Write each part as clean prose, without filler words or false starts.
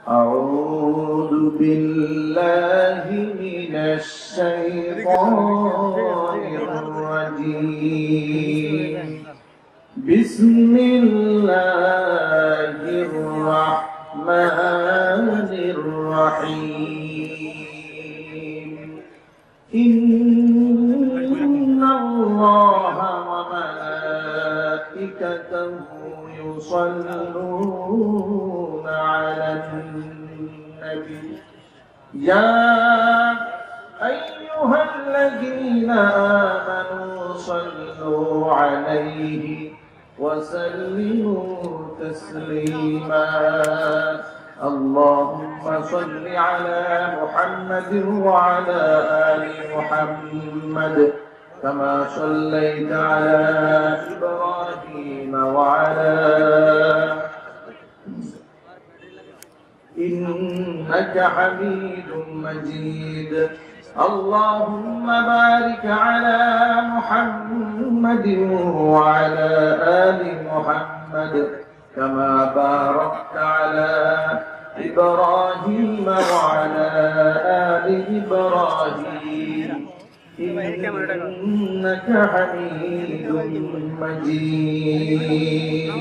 أعوذ بالله من الشيطان الرجيم بسم الله الرحمن الرحيم إن الله وملائكته يصلون على النبي يا أيها الذين آمنوا صلوا عليه وسلموا تسليما اللهم صل على محمد وعلى آل محمد كما صليت على إبراهيم وعلى إنك حميد مجيد اللهم بارك على محمد وعلى آل محمد كما باركت على إبراهيم وعلى آل إبراهيم إنك حميد مجيد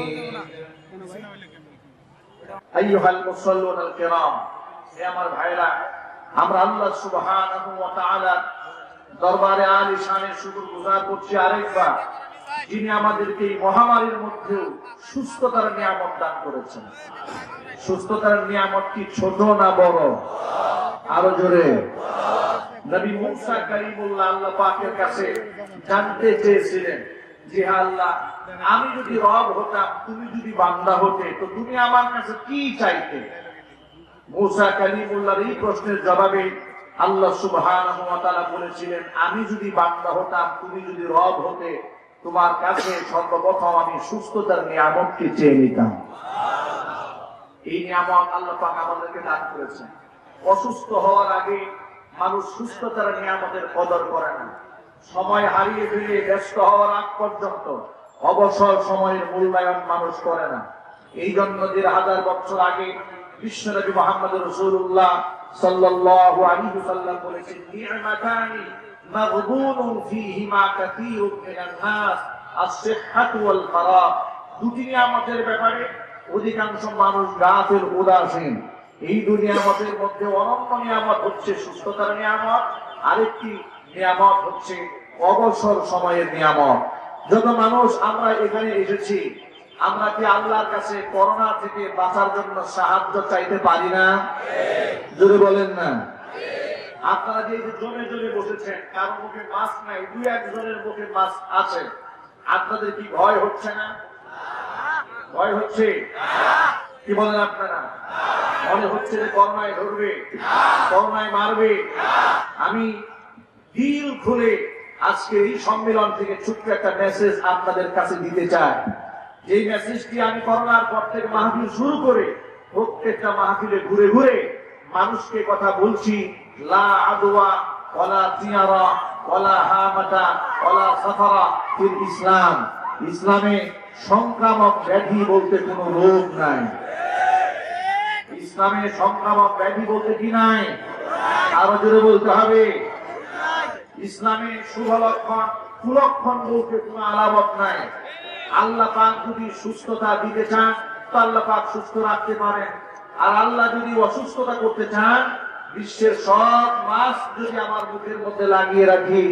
أيها المصلون الكرام يا مرحبا আমরা আল্লাহ সুবহানাহু ওয়া তাআলা দরবারে আলিশানের শুকরগুজার করছি আরেকবার, যিনি আমাদেরকে এই মহামারীর মধ্যে সুস্থতার নিয়ামত দান করেছেন। সুস্থতার নিয়ামত কি ছোট না বড়? আরো জোরে। নবী মুসা কালিমুল্লাহ আল্লাহ পাকের কাছে জানতে চেয়েছিলেন যে আল্লাহ, আমি যদি রব হতাম, তুমি যদি বান্দা হতে, তো তুমি আমার কাছে কি চাইতে? মুসা কালিমুল্লাহর এই প্রশ্নের জবাবে আল্লাহ সুবহানাহু ওয়া তাআলা বলেছিলেন, আমি যদি বান্দা হতাম, তুমি যদি রব হতে, তোমার কাছে সর্বপ্রথম আমি সুস্থতার নিয়ামতকে চেয়ে নিতাম। এই নিয়ামত আল্লাহ পাক আমাদেরকে দান করেছেন। অসুস্থ হওয়ার আগে মানুষ সুস্থতার নিয়ামতের কদর করে না। সময় হারিয়ে ফেলে ব্যস্ত হওয়ার আগ পর্যন্ত অবসর সময়ের মূল্যায়ন মানুষ করে না। এই জন্য 1000 বছর আগে বিশ্বনবী মুহাম্মদ রাসূলুল্লাহ সাল্লাল্লাহু আলাইহি ওয়াসাল্লাম বলেছেন, নি'মাতানি মাগবুনুন ফীহিমা কাসীরুন মিনান নাস আস-সিহহাতু ওয়াল ফারাগ। দুটি নিয়ামতের ব্যাপারে অধিকাংশ মানুষ গাফিল, উদাসীন। এই দুনিয়ামতের মধ্যে অনন্য নিয়ামত হচ্ছে সুস্থতার নিয়ামত, আরেকটি নিয়ামত হচ্ছে অবসর সময়ের নিয়ামত। যত মানুষ আমরা এখানে এসেছি, আমরা কি আল্লাহর কাছে করোনা থেকে বাঁচার জন্য সাহায্য চাইতে পারি না? জোরে বলেন না। আপনারা যে জমে জমে বসেছেন, কারো মুখে মাস্ক নাই, 2-1 জনের মুখে মাস্ক আছে, আপনাদের কি ভয় হচ্ছে না? ভয় হচ্ছে? কি বলেন আপনারা? মনে হচ্ছে যে করোনায় ধরবে, করোনায় মারবে। আমি দিল খুলে আজকে এই সম্মেলন থেকে ছোট্ট একটা মেসেজ আপনাদের কাছে দিতে চাই। যে মেসেজটি আমি করোনার পর থেকে মাহফিল শুরু করে প্রত্যেকটা মাহফিলে ঘুরে ঘুরে মানুষকে কথা বলছি, লা আদওয়া ওয়ালা তিয়ারা ওয়ালা হামাতা ওয়ালা সাফারা ফিল ইসলাম। ইসলামে সংক্রামক ব্যাধি বলতে কোনো রোগ নাই। ইসলামে সংক্রামক ব্যাধি বলতে কি নাই? আরো জোরে বলতে হবে। ইসলামে শুভ লক্ষণ, কুলক্ষণ বলতে কোনো আলামত নাই। আল্লাহ পাক যদি সুস্থতা দিতে চান, তো আল্লাহ পাক সুস্থ রাখতে পারেন। আর আল্লাহ যদি অসুস্থতা করতে চান, বিশ্বের সব মাস যদি আমার মুখের মধ্যে লাগিয়ে রাখি,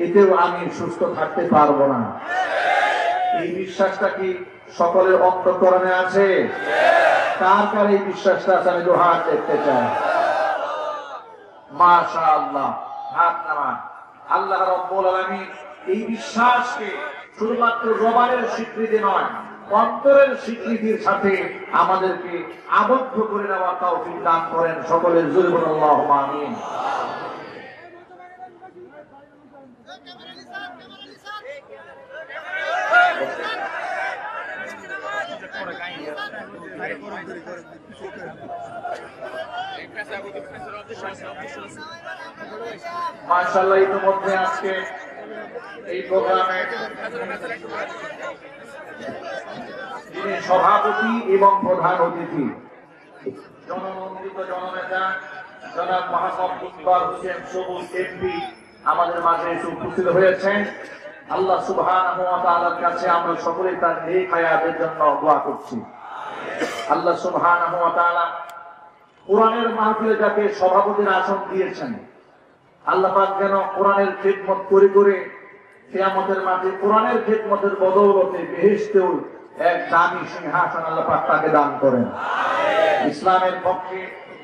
এতেও আমি সুস্থ থাকতে পারবো না। এই বিশ্বাসটা কি সকলের অন্তঃকরণে আছে? কার কার এই বিশ্বাসটা আছে? আমি দুহাত দেখতে চাই। মাশাআল্লাহ, হাত নামান। আল্লাহ রাব্বুল আলামিন এই বিশ্বাসকে শুধুমাত্র জবানের স্বীকৃতি নয়, অন্তরের স্বীকৃতির সাথে আমাদেরকে আবদ্ধ করে নেওয়ার তৌফিক দান করেন। সকলের জোরে বলুন আল্লাহুম্মা আমিন। মাশাআল্লাহ, ইতিমধ্যে আজকে এই প্রোগ্রামে যিনি সভাপতি এবং প্রধান অতিথি জননন্দিত জননেতা জনাব মোহাম্মদ মুজফর হোসেন সবুজ এমপি আমাদের মাঝে এসে উপস্থিত হয়েছেন। আল্লাহ সুবহানাহু ওয়া তাআলার কাছে আমরা সকলেই তার নেক হায়াতের জন্য দোয়া করছি। আল্লাহ সুবহানাহু ওয়া তাআলা কোরআনের মাহফিলে যাকে সভাপতির আসন দিয়েছেন, আল্লাহ পাক যেন কোরআনের খিদমত করে করে কিয়ামতের মাঠে কোরআনের খিদমতের বদৌলতে বেহেশতেও এক দামি সিংহাসন আল্লাহ পাক তাকে দান করেন। ইসলামের পক্ষে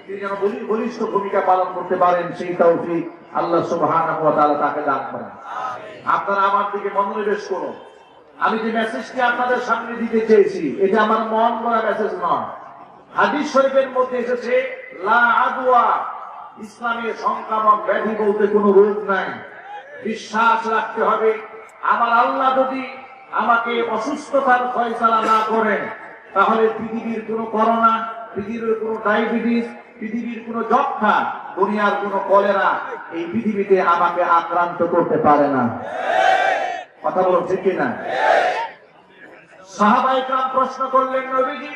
তিনি যেন বলিষ্ঠ ভূমিকা পালন করতে পারেন, সেই তৌফিক আল্লাহ সুবহানাহু ওয়া তাআলা তাকে দান করেন। আপনারা আমার দিকে মনোনিবেশ করুন। আমি যে মেসেজটি আপনাদের সামনে দিতে চেয়েছি, এটা আমার মন করা মেসেজ নয়। হাদিস শরীফের মধ্যে এসেছে লা আদওয়া, ইসলামের সংক্রামক ব্যাধি বলতে কোনো রোগ নাই। বিশ্বাস রাখতে হবে আমার আল্লাহ যদি আমাকে অসুস্থতার ফয়সালা না করেন, তাহলে পৃথিবীর কোনো করোনা, পৃথিবীর কোনো ডায়াবেটিস, পৃথিবীর কোনো যক্ষা, দুনিয়ার কোনো কলেরা এই পৃথিবীতে আমাকে আক্রান্ত করতে পারে না। কথা বলো ঠিক কিনা? সাহাবায়ে কেরাম প্রশ্ন করলেন, নবীজি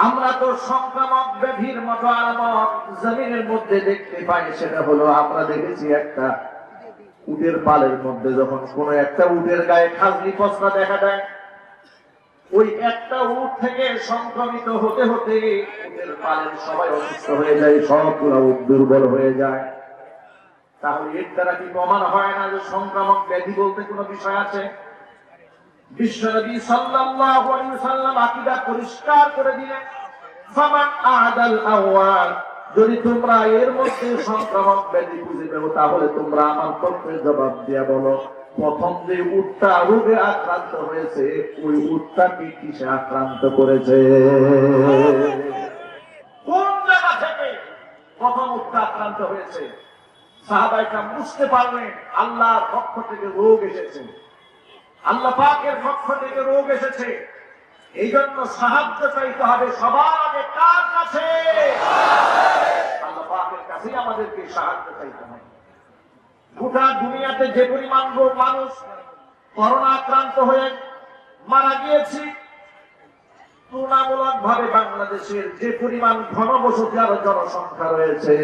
আমরা তো সংক্রামক ব্যাধির মতো আলামত জমিনের মধ্যে দেখতে পাই, সেটা হলো আমরা দেখেছি একটা উটের পালের মধ্যে যখন কোন একটা উটের গায়ে খাজলি পচরা দেখা দেয়, ওই একটা উট থেকে সংক্রমিত হতে হতে উটের পালের সবাই অসুস্থ হয়ে যায়, সবগুলো উট দুর্বল হয়ে যায়। তাহলে এর দ্বারা কি প্রমাণ হয় না যে সংক্রামক ব্যাধি বলতে কোনো বিষয় আছে? বিশ্বনবী সাল্লাল্লাহু আলাইহি ওয়াসাল্লাম আকীদা পরিষ্কার করে দিলেন, ফামান আদাল আওয়াল, যদি তোমরা এর মধ্যে সংক্রামক ব্যাধি খুঁজে পেও তাহলে তোমরা আমার প্রশ্নের জবাব দিয়া বলো, প্রথম যে উটটা রোগে আক্রান্ত হয়েছে ওই উটটা কি কিসে আক্রান্ত করেছে? কোন জায়গা থেকে প্রথম উটটা আক্রান্ত হয়েছে? সাহাবায়ে কেরাম বুঝতে পারলেন আল্লাহর পক্ষ থেকে রোগ এসেছে, আল্লাহ পাকের পক্ষ থেকে রোগ এসেছে। এই জন্য সাহায্য চাইতে হবে সবার আগে কার কাছে? আল্লাহ পাকের কাছেই আমাদেরকে সাহায্য চাইতে হবে। গোটা দুনিয়াতে যে পরিমাণ মানুষ করোনা আক্রান্ত হয়ে মারা গিয়েছে, তুলনামূলক ভাবে বাংলাদেশের যে পরিমাণ ঘনবসতি আর জনসংখ্যা রয়েছে,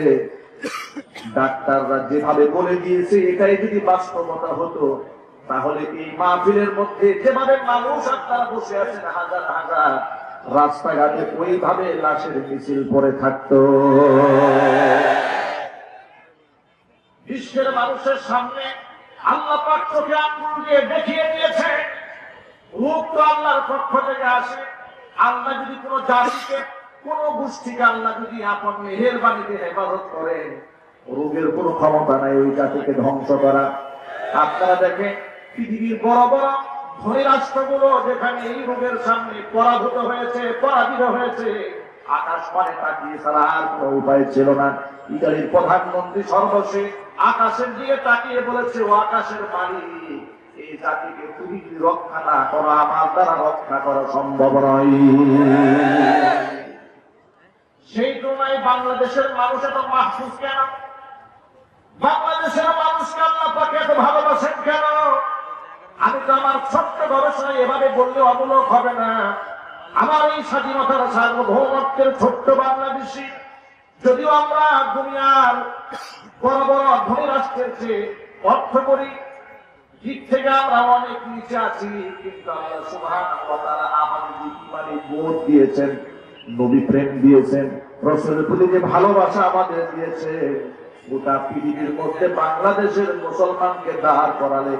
ডাক্তাররা যেভাবে বলে দিয়েছে এটাই যদি বাস্তবতা হতো, তাহলে এই মাহফিলের মধ্যে যেভাবে মানুষ আপনারা বসে আছেন হাজার হাজার, রাস্তাঘাটে ওইভাবে লাশের মিছিল পড়ে থাকতো। বিশ্বের মানুষের সামনে আল্লাহ পাক চোখে আঙ্গুল দিয়ে দেখিয়ে দিয়েছে রোগ তো আল্লাহর পক্ষ থেকে আসে। আল্লাহ যদি কোনো জাতিকে, কোন গোষ্ঠীকে আল্লাহ যদি আপন মেহেরবানিতে হেফাজত করেন, রোগের কোনো ক্ষমতা নাই ওই জাতিকে ধ্বংস করা। আপনারা দেখেন পৃথিবীর বড় বড় ধনী রাষ্ট্রগুলো যেখানে এই রোগের সামনে পরাভূত হয়েছে, পরাজিত হয়েছে, আকাশ পানে তাকিয়ে ছাড়া আর কোনো উপায় ছিল না। ইতালির প্রধানমন্ত্রী সর্বশেষ আকাশের দিকে তাকিয়ে বলেছে, ও আকাশের মালিক, এই জাতিকে তুমি যদি রক্ষা না করো আমার দ্বারা রক্ষা করা সম্ভব নয়। সেই তুলনায় বাংলাদেশের মানুষ এত মাহফুজ কেন? বাংলাদেশের মানুষকে আল্লাহ পাক এত ভালোবাসেন কেন? আমি তো আমার ছোট্ট গবেষণায় এভাবে বললে অবলোক হবে না। আমার এই স্বাধীনতার সার্বভৌমত্বের ছোট্ট বাংলাদেশী, যদিও আমরা দুনিয়ার বড় বড় ধনী রাষ্ট্রের চেয়ে অর্থ করি দিক থেকে আমরা অনেক নিচে আছি, কিন্তু আল্লাহ সুবহানাহু ওয়া তাআলা আমাদের ইমানি বোধ দিয়েছেন, নবী প্রেম দিয়েছেন, রাসূলের প্রতি যে ভালোবাসা আমাদের দিয়েছে, গোটা পৃথিবীর মধ্যে বাংলাদেশের মুসলমানকে দাঁড় করালে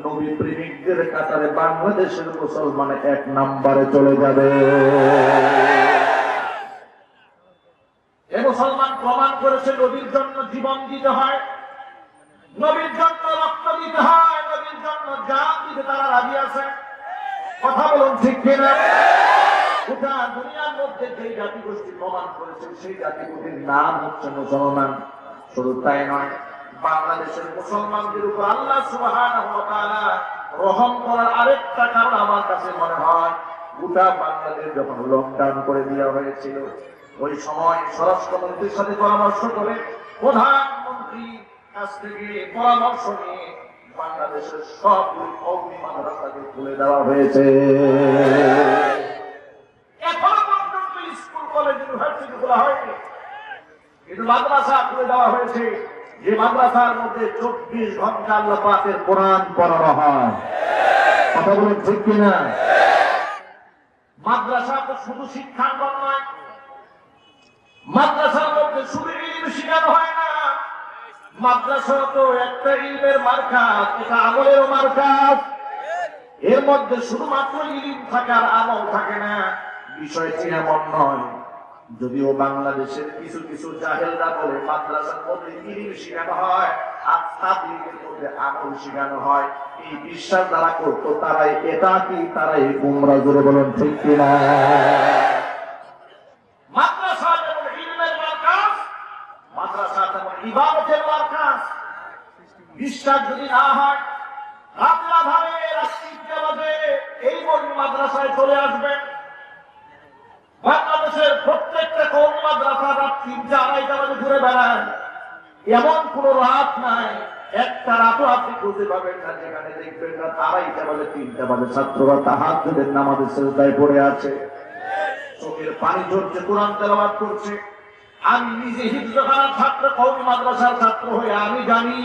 নবী প্রেমিকদের কাতারে বাংলাদেশের মুসলমান এক নম্বরে চলে যাবে। এ মুসলমান প্রমাণ করেছে নবীর জন্য জীবন দিতে হয়, নবীর জন্য রক্ত দিতে হয়, নবীর জন্য জান দিতে তারা রাজি আছে। কথা বলুন ঠিক কিনা? গোটা দুনিয়ার মধ্যে যে জাতিগোষ্ঠী প্রমাণ করেছে সেই জাতিগোষ্ঠীর নাম হচ্ছে মুসলমান। শুধু তাই নয়, বাংলাদেশের মুসলমানদের উপর আল্লাহ সুবহানাহু ওয়া তাআলা রহম করার আরেকটা কারণ আমার কাছে মনে হয়, গোটা বাংলাদেশ যখন লকডাউন করে দেওয়া হয়েছিল, ওই সময় স্বরাষ্ট্রমন্ত্রীর সাথে পরামর্শ করে প্রধানমন্ত্রী কাছ থেকে পরামর্শ নিয়ে বাংলাদেশের সবগুলি কওমি মাদ্রাসাকে খুলে দেওয়া হয়েছে। এখনো পর্যন্ত স্কুল কলেজ ইউনিভার্সিটি খোলা হয়নি, কিন্তু মাদ্রাসা খুলে দেওয়া হয়েছে, যে মাদ্রাসার মধ্যে 24 ঘন্টা আল্লাহ পাকের কোরআন পড়ানো হয়। কথা বলুন ঠিক কিনা? মাদ্রাসা তো শুধু শিক্ষাঙ্গন নয়, মাদ্রাসার মধ্যে শুধু ইলম শেখানো হয় না, মাদ্রাসা তো একটা ইলমের মার্কাজ, এটা আমলেরও মার্কাজ। এর মধ্যে শুধুমাত্র ইলম থাকে আর আমল থাকে না, বিষয়টি এমন নয়। যদিও বাংলাদেশের কিছু কিছু জাহেলরা বলে মাদ্রাসার মধ্যে ইলম শেখানো হয় আর তাবলীগের মধ্যে আমল শেখানো হয়, এই বিশ্বাস যারা করতো তারাই এটা কি তারাই গোমরাহ। জোরে বলুন ঠিক কিনা? মাদ্রাসা যেমন ইলমের মার্কাজ, মাদ্রাসা তেমন ইবাদতের মার্কাজ। বিশ্বাস যদি না হয়, রাতের আধারে রাত্রি 3টা বাজে এই মর্মে মাদ্রাসায় চলে আসবেন। বাংলাদেশের প্রত্যেকটা কওমি মাদ্রাসা রাত 3টা 2:30 বাজে ঘুরে বেড়ায়, এমন কোন রাত নাই, একটা রাতও আপনি খুঁজে পাবেন না যেখানে দেখবেন না 2:30 বাজে 3টা বাজে ছাত্ররা তাহাজ্জুদের নামাজে সিজদায় পড়ে আছে, চোখের পানি ঝরছে, কোরআন তেলাওয়াত করছে। আমি নিজে হিফজখানার ছাত্র, কওমি মাদ্রাসার ছাত্র হয়ে আমি জানি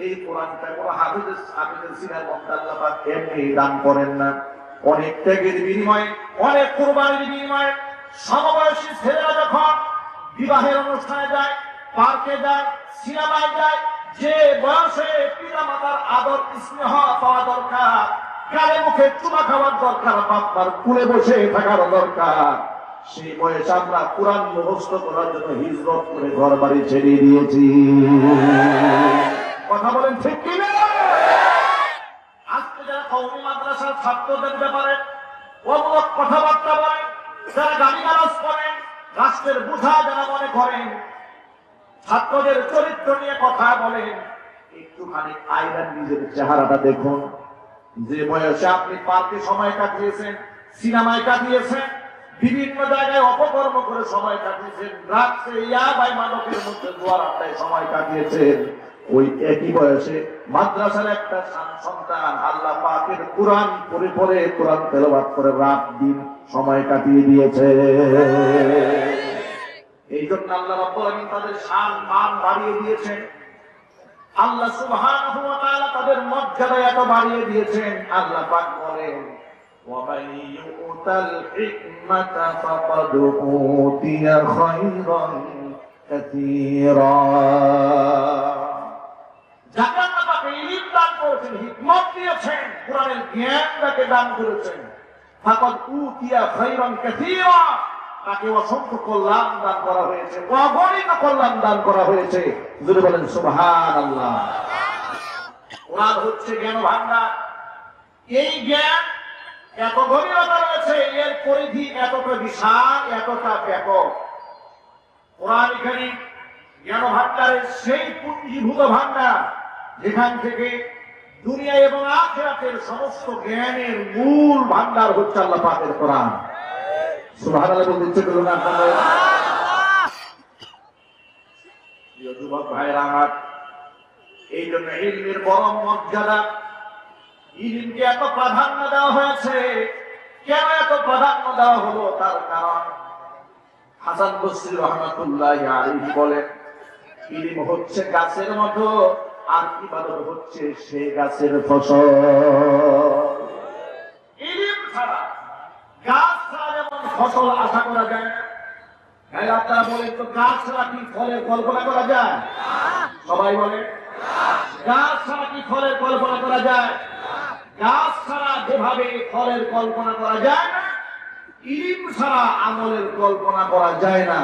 এই কোরআনটা কোনো হাফেজের সিনার মধ্যে আল্লাহ পাক এমনি দান করেন না। অনেক ত্যাগের বিনিময়ে, অনেক কুরবানির বিনিময়ে সমবয়সী ছেলেরা যখন বিবাহের অনুষ্ঠানে যায়, পার্কে যায়, সিনেমায় যায়, যে বয়সে পিতা মাতার আদর স্নেহ পাওয়া দরকার, গালে মুখে চুমা খাওয়ার দরকার, বাবার কুলে বসে থাকার দরকার, সেই বয়সে আমরা কোরআন মুখস্থ করার জন্য হিজরত করে ঘর বাড়ি ছেড়ে দিয়েছি। কথা বলেন ঠিক কিনা? আজকে যারা কওমি মাদ্রাসার ছাত্রদের ব্যাপারে অমূলক কথাবার্তা বলেন, যারা গালিগালাজ করেন, রাষ্ট্রের বোঝা যারা মনে করেন, ছাত্রদের চরিত্র নিয়ে কথা বলেন, একটুখানি আয়নার নিজের চেহারাটা দেখুন। যে বয়সে আপনি পার্কে সময় কাটিয়েছেন, সিনেমায় কাটিয়েছেন, বিভিন্ন জায়গায় অপকর্ম করে সময় কাটিয়েছেন, রাত্রে ইয়াবাই মাদকের মধ্যে জোয়ার আড্ডায় সময় কাটিয়েছেন, ওই একই বয়সে মাদ্রাসার একটা সন্তান আল্লাহ পাকের কোরআন পড়ে পড়ে কোরআন তেলাওয়াত করে রাত দিন সময় কাটিয়ে দিয়েছে। এই জন্য আল্লাহ রাব্বুল আলামিন তাদের শান মান বাড়িয়ে দিয়েছেন। আল্লাহ সুবহানাহু ওয়া তাআলা তাদের মর্যাদা এত বাড়িয়ে দিয়েছেন। আল্লাহ পাক বলেন, وَمَن يُؤْتَ الْحِكْمَةَ فَقَدْ أُوتِيَ خَيْرًا كَثِيرًا। যাকে আল্লাহ পাক ইলম দান করেছেন, হিকমত দিয়েছেন, কোরআনের জ্ঞান তাকে দান করেছেন, ফাকাদ উতিয়া খায়রান কাসীরা, তাকে অসংখ্য কল্যাণ দান করা হয়েছে, অগণিত কল্যাণ দান করা হয়েছে। যদি বলেন সুবহানাল্লাহ। কোরআন হচ্ছে জ্ঞান ভান্ডার। এই জ্ঞান এত গভীরতা রয়েছে, এর পরিধি এতটা বিশাল, এতটা ব্যাপক। কোরআন এখানে জ্ঞান ভান্ডারের সেই পুঞ্জীভূত ভান্ডার যেখান থেকে দুনিয়া এবং আখিরাতের সমস্ত জ্ঞানের মূল ভান্ডার হচ্ছে আল্লাহ পাকের কোরআন। সুবহানাল্লাহ বলতে ইচ্ছে করলো না আপনাদের? প্রিয় যুবক ভাইরা আমার, এই জন্য ইলমের বড় মর্যাদা, ইলমকে এত প্রাধান্য দেওয়া হয়েছে। কেন এত প্রাধান্য দেওয়া হলো? তার কারণ হাসান বসরি রাহমাতুল্লাহি আলাইহি বলেন, ইলম হচ্ছে গাছের মতো, আর ইবাদত হচ্ছে সে গাছের ফসল। ইলম ছাড়া, গাছ ছাড়া যেমন ফসল আশা করা যায় না, হ্যাঁ আপনারা বলেন তো, গাছ ছাড়া কি ফলের কল্পনা করা যায়? সবাই বলে, গাছ ছাড়া কি ফলের কল্পনা করা যায়? গাছ ছাড়া যেভাবে ফলের কল্পনা করা যায় না, ইলম ছাড়া আমলের কল্পনা করা যায় না।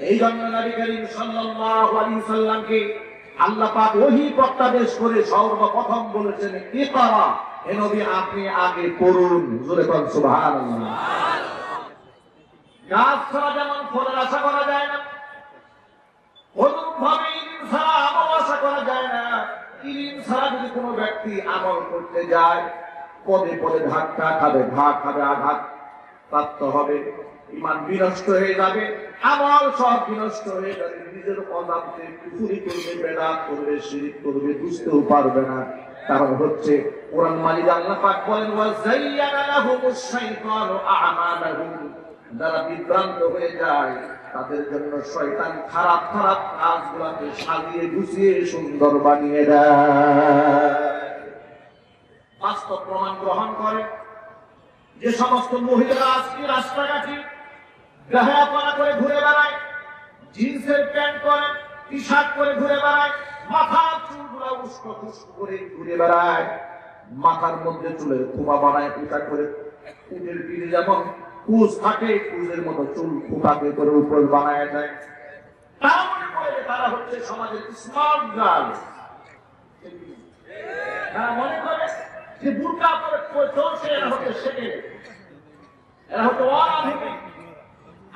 এই জন্য নবী করিম সাল্লাল্লাহু আলাইহি সাল্লামকে আল্লাহ পাক ওহী প্রত্যাদেশ করে সর্বপ্রথম বলেছেন, ইকরা, হে নবী আপনি আগে পড়ুন। জোরে বলুন সুবহানাল্লাহ। গাছ ছাড়া যেমন ফলের আশা করা যায় না, অনুরূপভাবে ইলম ছাড়া আমল আশা করা যায় না। ইলম ছাড়া যদি কোনো ব্যক্তি আমল করতে যায়, পদে পদে ধাক্কা খাবে, ঘা খাবে, আঘাত প্রাপ্ত হবে, ঈমান বিনষ্ট হয়ে যাবে, আমল সব বিনষ্ট হয়ে যাবে, নিজের অজান্তে কুফরি করবে, বেদাত করবে, শিরক করবে, বুঝতেও পারবে না। কারণ হচ্ছে কোরআন মালিক আল্লাহ পাক বলেন, ওয়া যায়্যানা লাহুমুশ শাইতানু আ'মালাহুম যারা বিভ্রান্ত হয়ে যায় তাদের জন্য শয়তান খারাপ খারাপ কাজগুলোকে সাজিয়ে গুছিয়ে সুন্দর বানিয়ে দেয়। বাস্তব প্রমাণ গ্রহণ করে যে সমস্ত মহিলারা আজকে রাস্তাঘাটে গাহাপানা করে ঘুরে বেড়ায়, জিন্সের প্যান্ট পরে, টি শার্ট করে ঘুরে বেড়ায়, মাথার চুলগুলা উস্কো খুস্কো করে ঘুরে বেড়ায়, মাথার মধ্যে চুলের খোপা বানায় উঠা করে, উটের পিঠে যেমন কুচ থাকে কুচের মতো চুল খোপাকে করে উপর বানায় যায়, তারা মনে করে তারা হচ্ছে সমাজের স্মার্ট গার্ল। তারা মনে করে যে বুরকা পরে চলছে এরা হচ্ছে সেকেন্ড, এরা হচ্ছে অনাধুনিক।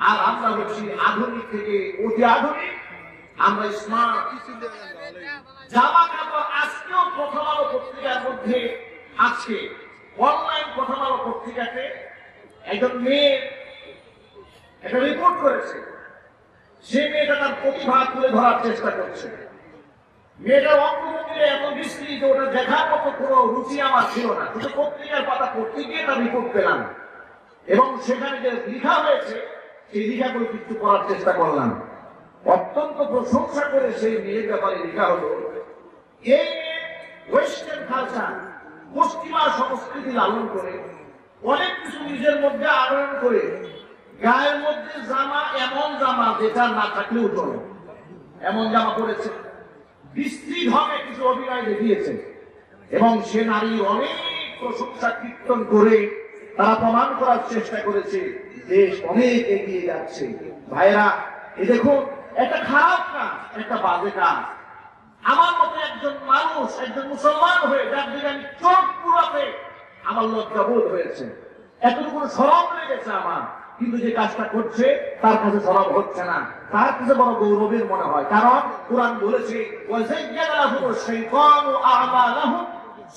আর আমরা হচ্ছি আধুনিক থেকে অতি আধুনিক, আমরা স্মার্ট। জামা কাপড় আজকেও প্রথম আলো পত্রিকার মধ্যে আছে, অনলাইন প্রথম আলো পত্রিকাতে একজন মেয়ে একটা রিপোর্ট করেছে। সে মেয়েটা তার প্রতিভা তুলে ধরার চেষ্টা করছে। মেয়েটার অঙ্গভঙ্গিটা এত বিশ্রী যে ওটা দেখার মতো কোনো রুচি আমার ছিল না, শুধু পত্রিকার পাতা পড়তে গিয়ে তার রিপোর্ট পেলাম এবং সেখানে যে লেখা হয়েছে সেই লেখাগুলো কিছু করার চেষ্টা করলাম। অত্যন্ত প্রশংসা করে সেই মেয়ের ব্যাপারে লেখা হলো, এই মেয়ে ওয়েস্টার্ন কালচার, পশ্চিমা সংস্কৃতি লালন করে অনেক কিছু নিজের মধ্যে আনয়ন করে গায়ের মধ্যে জামা, এমন জামা যেটা না থাকলেও চলে, এমন জামা পরেছে, বিস্তৃত ভাবে কিছু অভিনয় দেখিয়েছে এবং সে নারী অনেক প্রশংসা কীর্তন করে তারা প্রমাণ করার চেষ্টা করেছে দেশ অনেক এগিয়ে যাচ্ছে। ভাইরা, এ দেখুন, একটা খারাপ কাজ, একটা বাজে কাজ। আমার মতো একজন মানুষ, একজন মুসলমান হয়ে যার দিকে আমি চোখ পুরাতে আমার লজ্জাবোধ হয়েছে, এতটুকু শরম লেগেছে আমার, কিন্তু যে কাজটা করছে তার কাছে শরম হচ্ছে না, তার কাছে বড় গৌরবের মনে হয়। কারণ কোরআন বলেছে,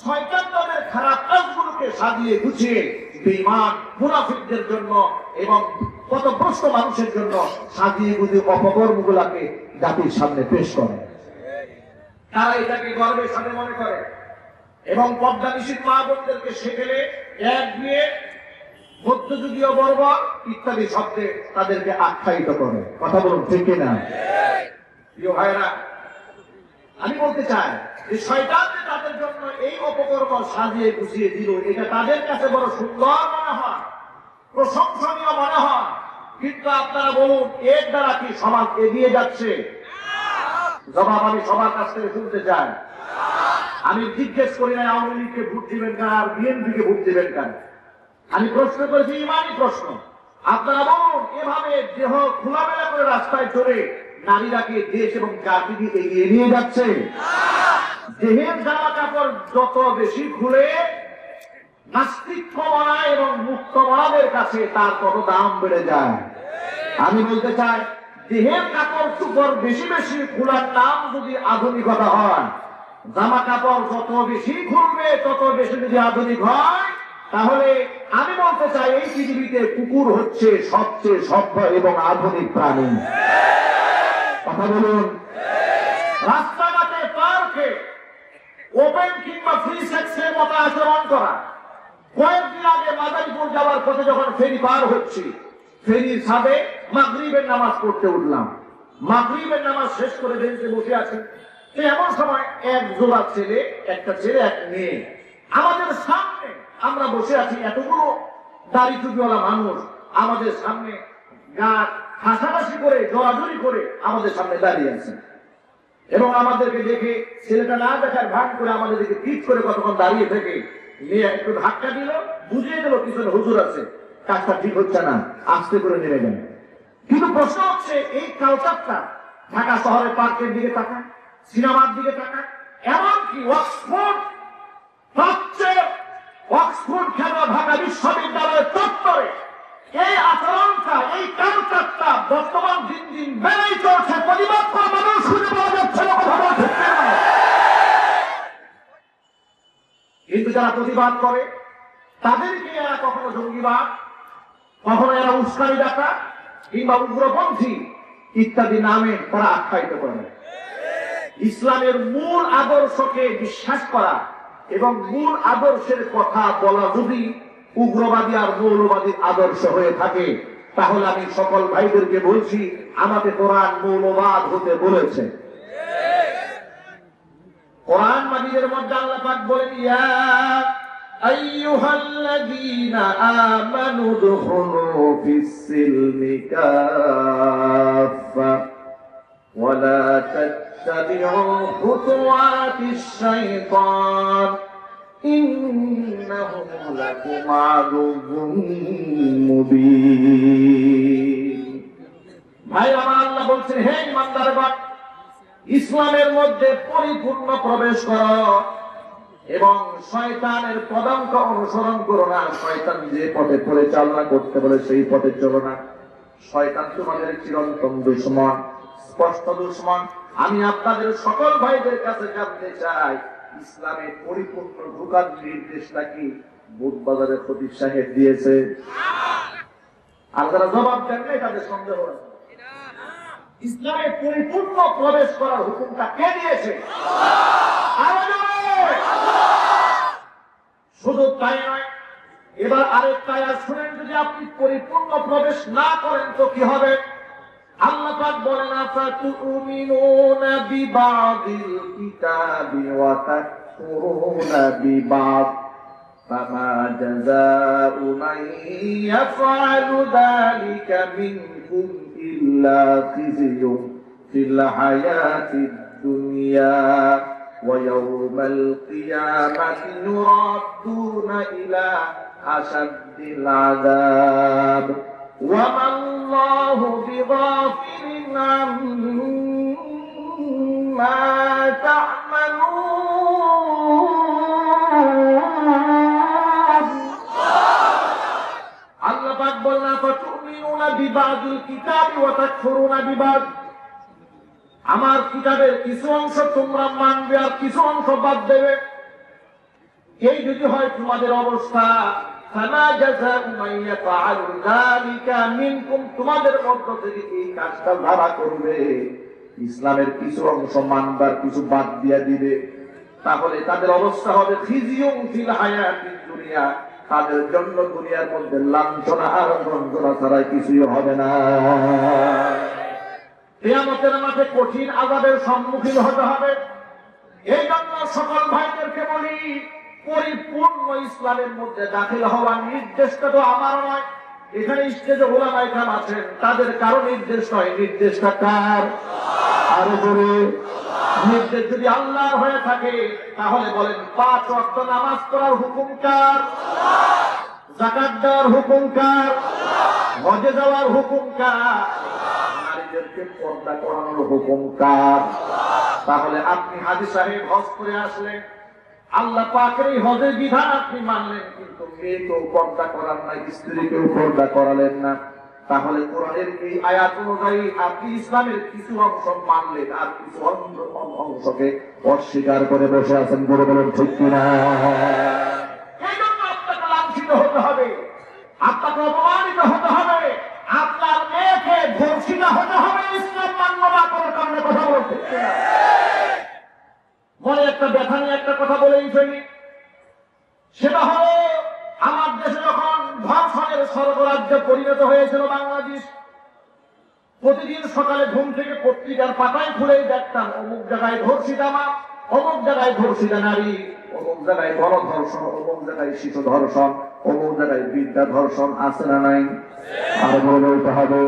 শয়তান তাদের খারাপ কাজগুলোকে সাজিয়ে গুছিয়ে বেঈমান মুনাফিকদের জন্য এবং পথভ্রষ্ট মানুষের জন্য সাজিয়ে গুছিয়ে অপকর্মগুলোকে জাতির সামনে পেশ করে। তারা এটাকে গর্বের সাথে মনে করে এবং পর্দা নিষিদ্ধ মা বোনদেরকে সেকেলে এক দিয়ে মধ্যযুগীয় বর্বর ইত্যাদি শব্দে তাদেরকে আখ্যায়িত করে। কথা বলুন, ঠিক না? প্রিয় ভাইরা, আমি বলতে চাই যে শয়তান যে তাদের জন্য এই অপকর্ম সাজিয়ে গুছিয়ে দিল, এটা তাদের কাছে বড় সুন্দর মনে হয়, প্রশংসনীয় মনে হয়, কিন্তু আপনারা বলুন এর দ্বারা কি সমাজ এগিয়ে যাচ্ছে? জবাব আমি সবার কাছ থেকে শুনতে চাই। আমি জিজ্ঞেস করি না আওয়ামী লীগকে ভোট দিবেন কেন আর বিএনপিকে ভোট দিবেন কেন, আমি প্রশ্ন করেছি ইমানি প্রশ্ন। আপনারা বলুন, এভাবে দেহ খোলামেলা করে রাস্তায় চলে নারীরা কি দেশ এবং জাতিকে এগিয়ে নিয়ে যাচ্ছে? দেহের জামা কাপড় যত বেশি খুলে নাস্তিক্য মনা এবং মুক্ত মনাদের কাছে তার তত দাম বেড়ে যায়। আমি বলতে চাই, দেহের কাপড় চুপড় বেশি বেশি খোলার নাম যদি আধুনিকতা হয়, জামা কাপড় যত বেশি খুলবে তত বেশি যদি আধুনিক হয়, তাহলে আমি বলতে চাই এই পৃথিবীতে কুকুর হচ্ছে সবচেয়ে সভ্য এবং আধুনিক প্রাণী। কথা বলুন। রাস্তাঘাটে পার্কে ওপেন কিংবা ফ্রি সেক্সের মতো আচরণ করা। কয়েকদিন আগে মাদারীপুর যাওয়ার পথে যখন ফেরি পার হচ্ছি, ফেরির ছাদে মাগরিবের নামাজ পড়তে উঠলাম। মাগরিবের নামাজ শেষ করে বেঞ্চে বসে আছি, এমন সময় এক জোড়া ছেলে, একটা ছেলে এক মেয়ে আমাদের সামনে, আমরা বসে আছি, এতগুলো দাড়ি টুপিওয়ালা মানুষ আমাদের সামনে গা হাসাহাসি করে জড়াজড়ি করে আমাদের সামনে দাঁড়িয়ে আছে এবং আমাদেরকে দেখে ছেলেটা না দেখার ভাগ করে আমাদের দিকে পিঠ করে কতক্ষণ দাঁড়িয়ে থেকে মেয়ে একটু ধাক্কা দিল, বুঝিয়ে দিল পিছনে হুজুর আছে, কাজটা ঠিক হচ্ছে না, আস্তে করে নেমে গেল। কিন্তু প্রশ্ন হচ্ছে, এই কালচারটা ঢাকা শহরের পার্কের দিকে তাকায়, সিনেমার দিকে তাকায়, এমনকি অক্সফোর্ড খ্যাত ঢাকা বিশ্ববিদ্যালয়ের চত্বরে এই আচরণটা, এই কালচারটা বর্তমান দিন দিন বেড়েই চলছে। প্রতিবাদ করা মানুষ খুঁজে পাওয়া যাচ্ছে না, কথা বলছে। কিন্তু যারা প্রতিবাদ করে তাদেরকে এরা কখনো জঙ্গিবাদ, কখনো এরা উস্কানি ডাকা কিংবা উগ্রপন্থী ইত্যাদি নামে তারা আখ্যায়িত করে। ইসলামের মূল আদর্শকে বিশ্বাস করা এবং মূল আদর্শের কথা বলা যদি উগ্রবাদী আর মৌলবাদীর আদর্শ হয়ে থাকে, তাহলে আমি সকল ভাইদেরকে বলছি, আমাকে কোরআন মৌলবাদ হতে বলেছে। কোরআন মাজিদের মধ্যে আল্লাহ পাক বলেন, ইয়া আইয়ুহাল্লাযীনা আমানু দুখুলু ফিস-সিলমি কাফা ওয়া লা তাত্তাবিউ খুতুওয়াতিশ শাইতান ইন্নাহু লাকুম আদুউম মুবিন। ভাই আমার, আল্লাহ বলছেন, হে ঈমানদারগণ, ইসলামের মধ্যে পরিপূর্ণ প্রবেশ করো এবং শয়তানের পদাঙ্ক অনুসরণ করো না। শয়তান যে পথে পরিচালনা করতে বলে সেই পথে চলো না। শয়তান তোমাদের চিরন্তন দুশমন, স্পষ্ট দুশমন। আমি আপনাদের সকল ভাইদের কাছে জানতে চাই, ইসলামে পরিপূর্ণ ঢোকার নির্দেশটা কি বুধবাজারের খতিব সাহেব দিয়েছে? আর যারা জবাব দেন নাই তাদের সন্দেহ আছে। ইসলামে পরিপূর্ণ প্রবেশ করার হুকুমটা কে দিয়েছে? শুধু তাই নয়, এবার আরেকটা আয়াত শুনেন, যদি আপনি পরিপূর্ণ প্রবেশ না করেন তো কি হবে? আল্লাহ পাক বলেন, আফাতুমিনুনা বিবাদিল কিতাবি ওয়া তাকফুরুনা বিবাদ ফামা জাযাউ মান ইয়াফআলু যালিকা মিনকুম ইল্লা খিzyun ফিল হায়াতিদ দুনিয়া ওয়া ইয়াওমাল কিয়ামাতি ইউরাদ্দুনা ইলা আশাদ্দিল আযাব ওয়া মাল্লাহু বিগাফিলিন আম্মা তা'মালুন। আল্লাহ পাক বলেন, ফাতুমিনুনা বিবাদিল কিতাবি ওয়া তাকফুরুনা বিবাদ। আমার কিতাবের কিছু অংশ তোমরা মানবে আর কিছু অংশ বাদ দেবে। এই যদি হয় তোমাদের অবস্থা, ফামা জাযাউ মান ইয়াফআলু যালিকা মিনকুম, তোমাদের মধ্য থেকে এই কাজটা যারা করবে, ইসলামের কিছু অংশ মানবার কিছু বাদ দিয়া দিবে, তাহলে তাদের অবস্থা হবে খিজিয়ুন ফিল হায়াতিদ দুনিয়া, তাদের জন্য দুনিয়ার মধ্যে লাঞ্ছনা আর যন্ত্রণা ছাড়া কিছুই হবে না। কিয়ামতের মাঠে কঠিন আযাবের সম্মুখীন হতে হবে। এই জন্য সকল ভাইদেরকে বলি, পরিপূর্ণ ইসলামের মধ্যে দাখিল হওয়ার নির্দেশটা তো আমার নয়। এখানে স্টেজে ওলামায়ে কেরাম আছেন, তাদের কারো নির্দেশ নয়, নির্দেশটা কার? আরো বলে, নির্দেশ যদি আল্লাহর হয়ে থাকে তাহলে বলেন, 5 ওয়াক্ত নামাজ পড়ার হুকুম কার? যাকাত দেওয়ার হুকুম কার? হজে যাওয়ার হুকুম কার? নারীদেরকে পর্দা করানোর হুকুম কার? তাহলে আপনি হাজী সাহেব হজ করে আসলেন, আল্লাহ পাকের এই হজের বিধান আপনি মানলেন, কিন্তু মেয়েকেও পর্দা করান না, স্ত্রীকেও পর্দা করালেন না। তাহলে কোরআনের এই আয়াত অনুযায়ী আপনি ইসলামের কিছু অংশ মানলেন আর কিছু অংশকে অস্বীকার করে বসে আছেন। বলে বলেন ঠিক কিনা? এই জন্য আপনাকে লাঞ্ছিত হতে হবে, আপনাকে অপমানিত হতে হবে, আপনার মেয়েকে ধর্ষিতা হতে হবে ইসলাম মান্য না করার কারণে। কথা বলতে মনে একটা ব্যথা নিয়ে একটা কথা বলেই ফেলি, সেটা হলো আমার দেশে যখন ধর্ষণের স্বর্গরাজ্যে পরিণত হয়েছিল বাংলাদেশ, প্রতিদিন সকালে ঘুম থেকে পত্রিকার পাতায় খুলেই দেখতাম, অমুক জায়গায় ধর্ষিতা মা, অমুক জায়গায় ধর্ষিতা নারী, অমুক জায়গায় গণধর্ষণ, অমুক জায়গায় শিশু ধর্ষণ, অমুক জায়গায় বিদ্যা ধর্ষণ। আছে না নাই? আর বলতে হবে,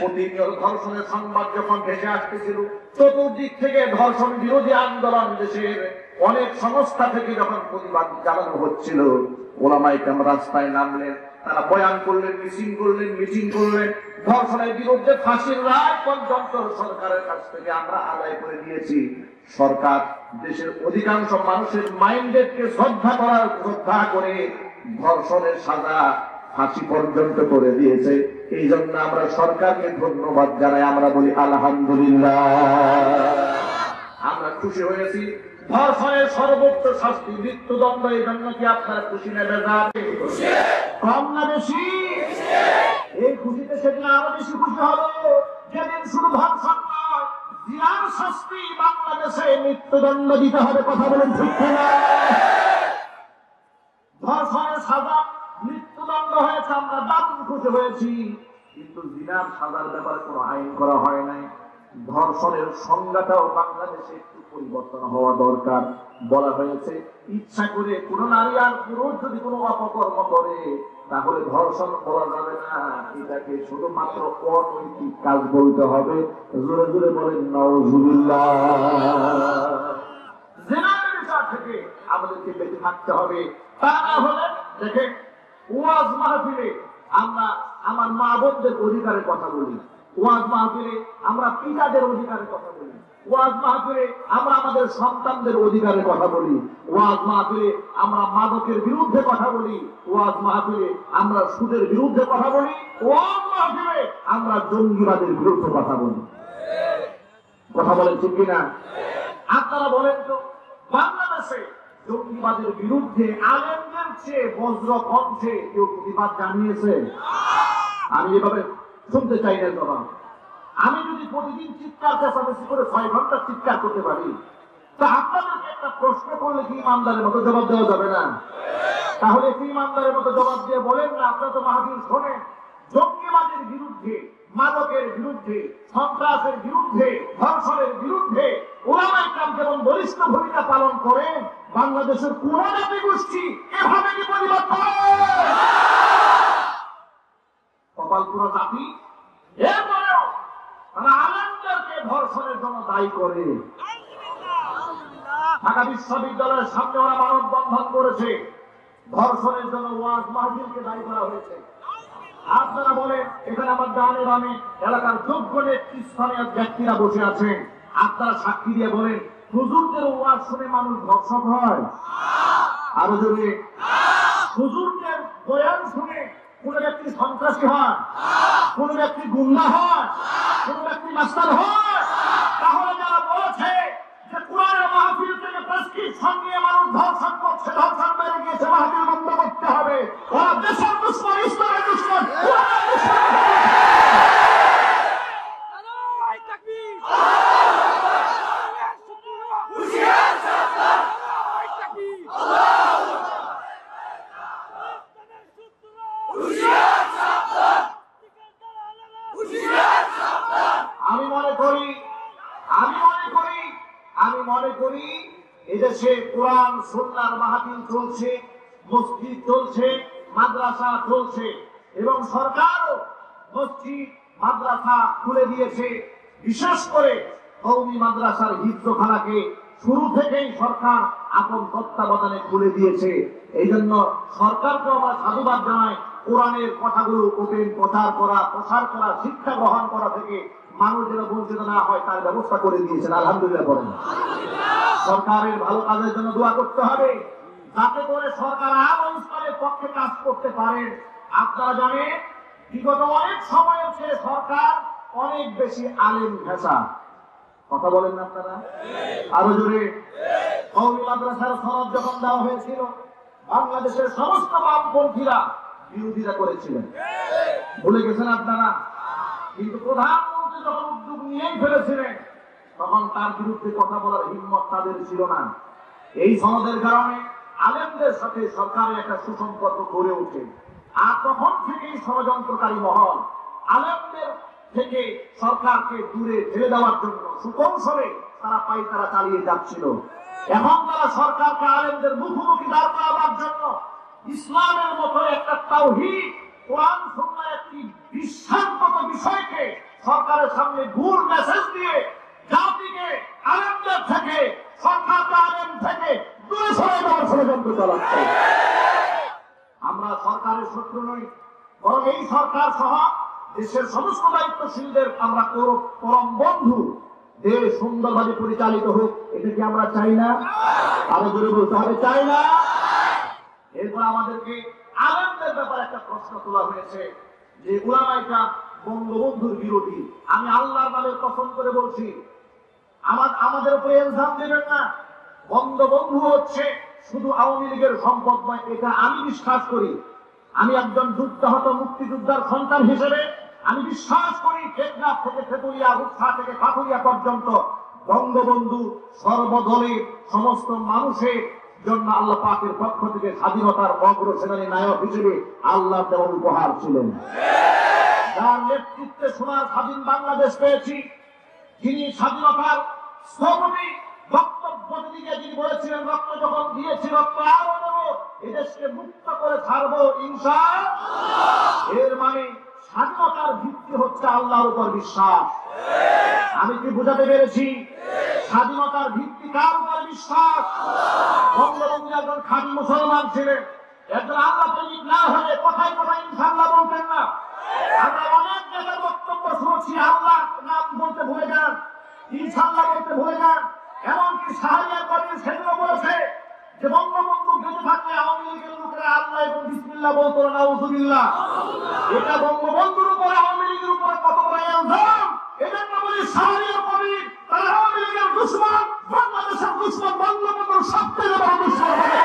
প্রতিনিয়ত ধর্ষণের সংবাদ যখন ভেসে আসতেছিল, চতুর্দিক থেকে ধর্ষণ বিরোধী আন্দোলন, দেশের অনেক সংস্থা থেকে যখন প্রতিবাদ জানানো হচ্ছিল, ওলামায়ে কেরাম রাস্তায় নামলেন, তারা বয়ান করলেন, মিটিং করলেন। ধর্ষণের বিরুদ্ধে ফাঁসির রায় পর্যন্ত সরকারের কাছ থেকে আমরা আদায় করে দিয়েছি। সরকার দেশের অধিকাংশ মানুষের মাইন্ডেডকে শ্রদ্ধা করে ধর্ষণের সাজা ফাঁসি পর্যন্ত করে দিয়েছে। এই জন্য আমরা সরকারকে ধন্যবাদ জানাই, আমরা বলি আলহামদুলিল্লাহ। আমরা খুশি হয়েছি। ধর্ষণের সর্বোচ্চ শাস্তি মৃত্যুদণ্ড। এই জন্য কি আপনারা খুশি না বেজার? কম না বেশি? এই খুশিতে সেদিন আরো বেশি খুশি হলো, যেদিন শুধু ধর্ষণ নয়, জিনার শাস্তি বাংলাদেশে মৃত্যুদণ্ড দিতে হবে। কথা বলেন ঠিক কিনা? ধর্ষণের সাজা মৃত্যুদণ্ড হয়েছে, আমরা দারুণ খুশি হয়েছি, কিন্তু জিনার সাজার ব্যাপারে কোনো আইন করা হয় নাই। ধর্ষণের সংজ্ঞাটাও বাংলাদেশে একটু পরিবর্তন হওয়া দরকার। বলা হয়েছে ইচ্ছা করে কোন নারী আর পুরুষ যদি কোনো অপকর্ম করে তাহলে ধর্ষণ করা যাবে না, এটাকে শুধুমাত্র অনৈতিক কাজ বলতে হবে। জোরে জোরে বলেন নাউজুবিল্লাহ। জিনার বিচার থেকে আমাদেরকে বেঁচে থাকতে হবে। তা না হলে দেখেন, ওয়াজ মাহফিলে আমরা আমার মা বোনদের অধিকারের কথা বলি, ওয়াজ মাহফিলে আমরা পিতাদের অধিকারের কথা বলি, ওয়াজ মাহফিলে আমরা আমাদের সন্তানদের অধিকারের কথা বলি, ওয়াজ মাহফিলে আমরা মাদকের বিরুদ্ধে কথা বলি, ওয়াজ মাহফিলে আমরা সুদের বিরুদ্ধে কথা বলি, ওয়াজ মাহফিলে আমরা জঙ্গিবাদের বিরুদ্ধে কথা বলি। কথা বলেন ঠিক কিনা? আপনারা বলেন তো, বাংলাদেশে জঙ্গিবাদের বিরুদ্ধে আলেমদের চেয়ে বজ্র কণ্ঠে কেউ প্রতিবাদ জানিয়েছে? আমি এভাবে শুনতে চাই না জবাব। আমি যদি প্রতিদিন চিৎকার চেঁচামেচি করে 6 ঘন্টা চিৎকার করতে পারি, তা আপনাদেরকে একটা প্রশ্ন করলে কি ইমানদারের মতো জবাব দেওয়া যাবে না? তাহলে কি ইমানদারের মতো জবাব দিয়ে বলেন না, আপনারা তো মাহফিল শোনেন, জঙ্গিবাদের বিরুদ্ধে, মাদকের বিরুদ্ধে, সন্ত্রাসের বিরুদ্ধে, ধর্ষণের বিরুদ্ধে ওলামায়ে কেরাম যেমন বলিষ্ঠ ভূমিকা পালন করে, বাংলাদেশের কোন জাতি গোষ্ঠী এভাবে কি প্রতিবাদ করে? কপালপুরা জাতি এরপরেও তারা আলেমদেরকে ধর্ষণের জন্য দায়ী করে। ঢাকা বিশ্ববিদ্যালয়ের সামনে ওরা মানববন্ধন করেছে, ধর্ষণের জন্য ওয়াজ মাহফিলকে দায়ী করা হয়েছে। আপনারা বলেন, এখানে আমার ডানে বামে এলাকার যোগ্য নেতৃস্থানীয় ব্যক্তিরা বসে আছেন, আপনারা সাক্ষী দিয়ে বলেন, হুজুরদের ওয়াজ শুনে মানুষ ধর্ষক হয়? আরো জোরে, হুজুরদের বয়ান শুনে কোন ব্যক্তি সন্ত্রাসী হয়? কোন ব্যক্তি গুন্ডা হয়? কোন ব্যক্তি মাস্টার হয়? তাহলে যারা বলেছে যে কোরআনের মাহফিল থেকে প্রেসক্রিপশন নিয়ে মানুষ ধর্ষণ করছে, ধর্ষণ বেড়ে গিয়েছে, মাহফিল বন্ধ করতে হবে, ওরা দেশের দুশ্মন, ইসলামের দুশ্মন, কোরআনের দুশ্মন। আমি মনে করি এদেশে কোরআন সুন্নাহর মাহফিল চলছে, মসজিদ চলছে, মাদ্রাসা চলছে, এবং সরকারও মসজিদ মাদ্রাসা খুলে দিয়েছে। বিশেষ করে কওমি মাদ্রাসার হিফজখানাকে শুরু থেকেই সরকার আপন তত্ত্বাবধানে খুলে দিয়েছে। এই জন্য সরকারকে আমরা সাধুবাদ জানাই, কোরআনের কথাগুলো ওপেন প্রচার করা, প্রসার করা, শিক্ষা গ্রহণ করা থেকে মানুষ যেন বঞ্চিত না হয় তার ব্যবস্থা করে দিয়েছেন। আলহামদুলিল্লাহ বলেন। সরকারের ভালো কাজের জন্য দোয়া করতে হবে, যাতে করে সরকার আরো ইসলামের পক্ষে কাজ করতে পারেন। আপনারা জানেন, বিগত অনেক সময় চেয়ে সরকার অনেক বেশি আলেম ভেসা। কথা বলেন না আপনারা? আরো জোরে। কওমি মাদ্রাসার সনদ যখন দেওয়া হয়েছিল, বাংলাদেশের সমস্ত বামপন্থীরা বিরোধিতা করেছিলেন, ভুলে গেছেন আপনারা? কিন্তু প্রধানমন্ত্রী যখন উদ্যোগ নিয়েই ফেলেছিলেন, তখন তার বিরুদ্ধে কথা বলার হিম্মত তাদের ছিল না। এই সনদের কারণে আলেমদের সাথে সরকারের একটা সুসম্পর্ক গড়ে ওঠে। আর তখন থেকেই ষড়যন্ত্রকারী মহল আলেমদের থেকে সরকারকে দূরে ঠেলে দেওয়ার জন্য সুকৌশলে তারা পায়তারা চালিয়ে যাচ্ছিল। এখন তারা সরকারকে আলেমদের মুখোমুখি দাঁড় করাবার জন্য ইসলামের মতো একটা তাওহীদ, কোরআন সুন্নাহর একটি বিশ্বাসগত বিষয়কে সরকারের সামনে ভুল মেসেজ দিয়ে জাতিকে আলেমদের থেকে, সরকারকে আলেম থেকে দূরে সরে দেওয়ার ষড়যন্ত্র চালাচ্ছে। আমরা সরকারের শত্রু নই, বরং এই সরকার সহ দেশের সমস্ত দায়িত্বশীলদের আমরা পরম বন্ধু। দেশ সুন্দরভাবে পরিচালিত হোক, এটা কি আমরা চাই না? আরো জোরে বলতে হবে, চাই না? এরপর আমাদেরকে আলেমদের ব্যাপারে একটা প্রশ্ন তোলা হয়েছে যে উলামায়ে কেরাম বঙ্গবন্ধুর বিরোধী। আমি আল্লাহর নামে কসম করে বলছি, আমাদের উপরে ইলজাম দেবেন না। বঙ্গবন্ধু হচ্ছে শুধু আওয়ামী লীগের সম্পদ নয়, এটা আমি বিশ্বাস করি। আমি একজন যুদ্ধাহত মুক্তিযোদ্ধার সন্তান হিসেবে আমি বিশ্বাস করি, টেকনাফ থেকে তেতুলিয়া, রূপসা থেকে কাঠুরিয়া পর্যন্ত বঙ্গবন্ধু সর্বদলের সমস্ত মানুষের জন্য আল্লাহ পাকের পক্ষ থেকে স্বাধীনতার অগ্রসেনানী নায়ক হিসেবে আল্লাহ দেওয়ার উপহার ছিলেন। যার নেতৃত্বে সোনার স্বাধীন বাংলাদেশ পেয়েছি, যিনি স্বাধীনতার স্থপতি বক্তব্য দিকে যিনি বলেছিলেন, রক্ত যখন দিয়েছি রক্ত আরো দেবো, এদেশকে মুক্ত করে ছাড়বো ইনশাআল্লাহ। এর মানে স্বাধীনতার ভিত্তি হচ্ছে আল্লাহর উপর বিশ্বাস। আমি কি বুঝাতে পেরেছি? স্বাধীনতার ভিত্তি কার উপর বিশ্বাস? বঙ্গবন্ধু একজন খাঁটি মুসলমান ছিলেন, একজন আল্লাহ প্রেমিক না হলে কোথায় কোথায় ইনশাআল্লাহ বলতেন না। আমরা অনেক নেতার বক্তব্য শুনেছি, আল্লাহ নাম বলতে ভুলে যান, ইনশাআল্লাহ বলতে ভুলে যান। এমনকি শাহরিয়ার কবির সেদিনও বলেছে যে বঙ্গবন্ধু বেঁচে থাকলে আওয়ামী লীগের লোকেরা আল্লাহ এবং বিসমিল্লাহ বলতো না, নাউযুবিল্লাহ। এটা বঙ্গবন্ধুর উপর আওয়ামী লীগের উপরে কত বড় ইলজাম! এজন্য বলি শাহরিয়ার কবির তারা আওয়ামী লীগের দুশমন, বাংলাদেশের দুশমন, বঙ্গবন্ধুর সবচেয়ে বড় দুশমন হবে।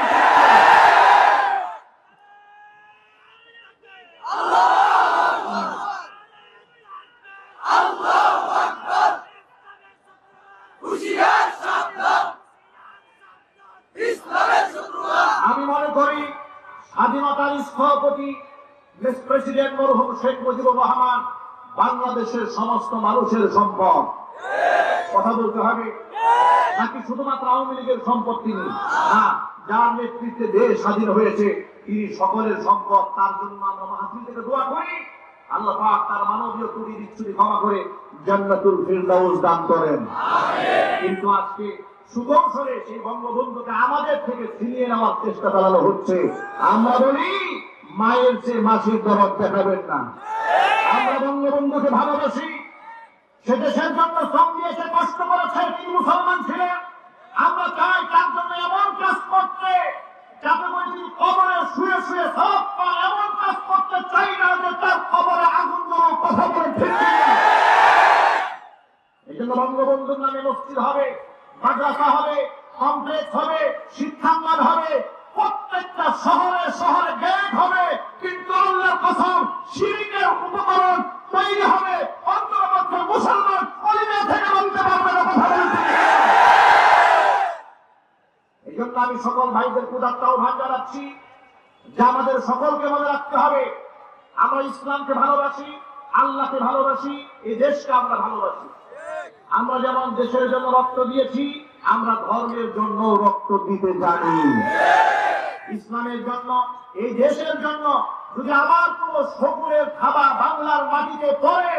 আমি মনে করি স্বাধীনতার স্থপতি প্রেসিডেন্ট মরহুম শেখ মুজিবুর রহমান বাংলাদেশের সমস্ত মানুষের সম্পদ। কথা বলতে হবে নাকি শুধুমাত্র আওয়ামী লীগের সম্পত্তি নেই? না, যার নেতৃত্বে দেশ স্বাধীন হয়েছে তিনি সকলের সম্পদ। তার জন্য আমরা মাহফিল থেকে দোয়া করি আল্লাহ পাক তার মানবীয় ত্রুটি বিচ্যুতি ক্ষমা করে জান্নাতুল ফিরদাউস দান করেন। কিন্তু আজকে সুকৌশলে সেই বঙ্গবন্ধুকে আমাদের থেকে ছিনিয়ে নেওয়ার চেষ্টা চালানো হচ্ছে। আমরা বলি মায়ের চেয়ে মাসির দরদ দেখাবেন না। আমরা বঙ্গবন্ধুকে ভালোবাসি, সে দেশের জন্য শ্রম দিয়েছে, কষ্ট করেছে, তিনি মুসলমান ছিলেন। আমরা চাই তার জন্য এমন কাজ করতে যাতে করে তিনি কবরে শুয়ে শুয়ে সব পান, এমন কাজ করতে চাই না যে তার কবরে আগুন জ্বলে কথা বলে ঠিক। এই জন্য বঙ্গবন্ধুর নামে মসজিদ হবে, মাদ্রাসা হবে, কমপ্লেক্স হবে, শিক্ষাঙ্গন হবে, প্রত্যেকটা শহরে শহরে গেট হবে। কিন্তু আল্লাহর কসম শিরকের উপকরণ তৈরি হবে, অন্তরপক্ষে মুসলমান অলিমা থেকে বলতে পারবে না, কথা বলতে। এই জন্য আমি সকল ভাইদের উদাত্ত আহ্বান জানাচ্ছি যে আমাদের সকলকে মনে রাখতে হবে আমরা ইসলামকে ভালোবাসি, আল্লাহকে ভালোবাসি, এই দেশকে আমরা ভালোবাসি। আমরা যেমন দেশের জন্য রক্ত দিয়েছি, আমরা ধর্মের জন্য রক্ত দিতে জানি। ইসলামের জন্য, এই দেশের জন্য যদি আবার কোন শকুনের খাবার বাংলার মাটিতে পড়ে,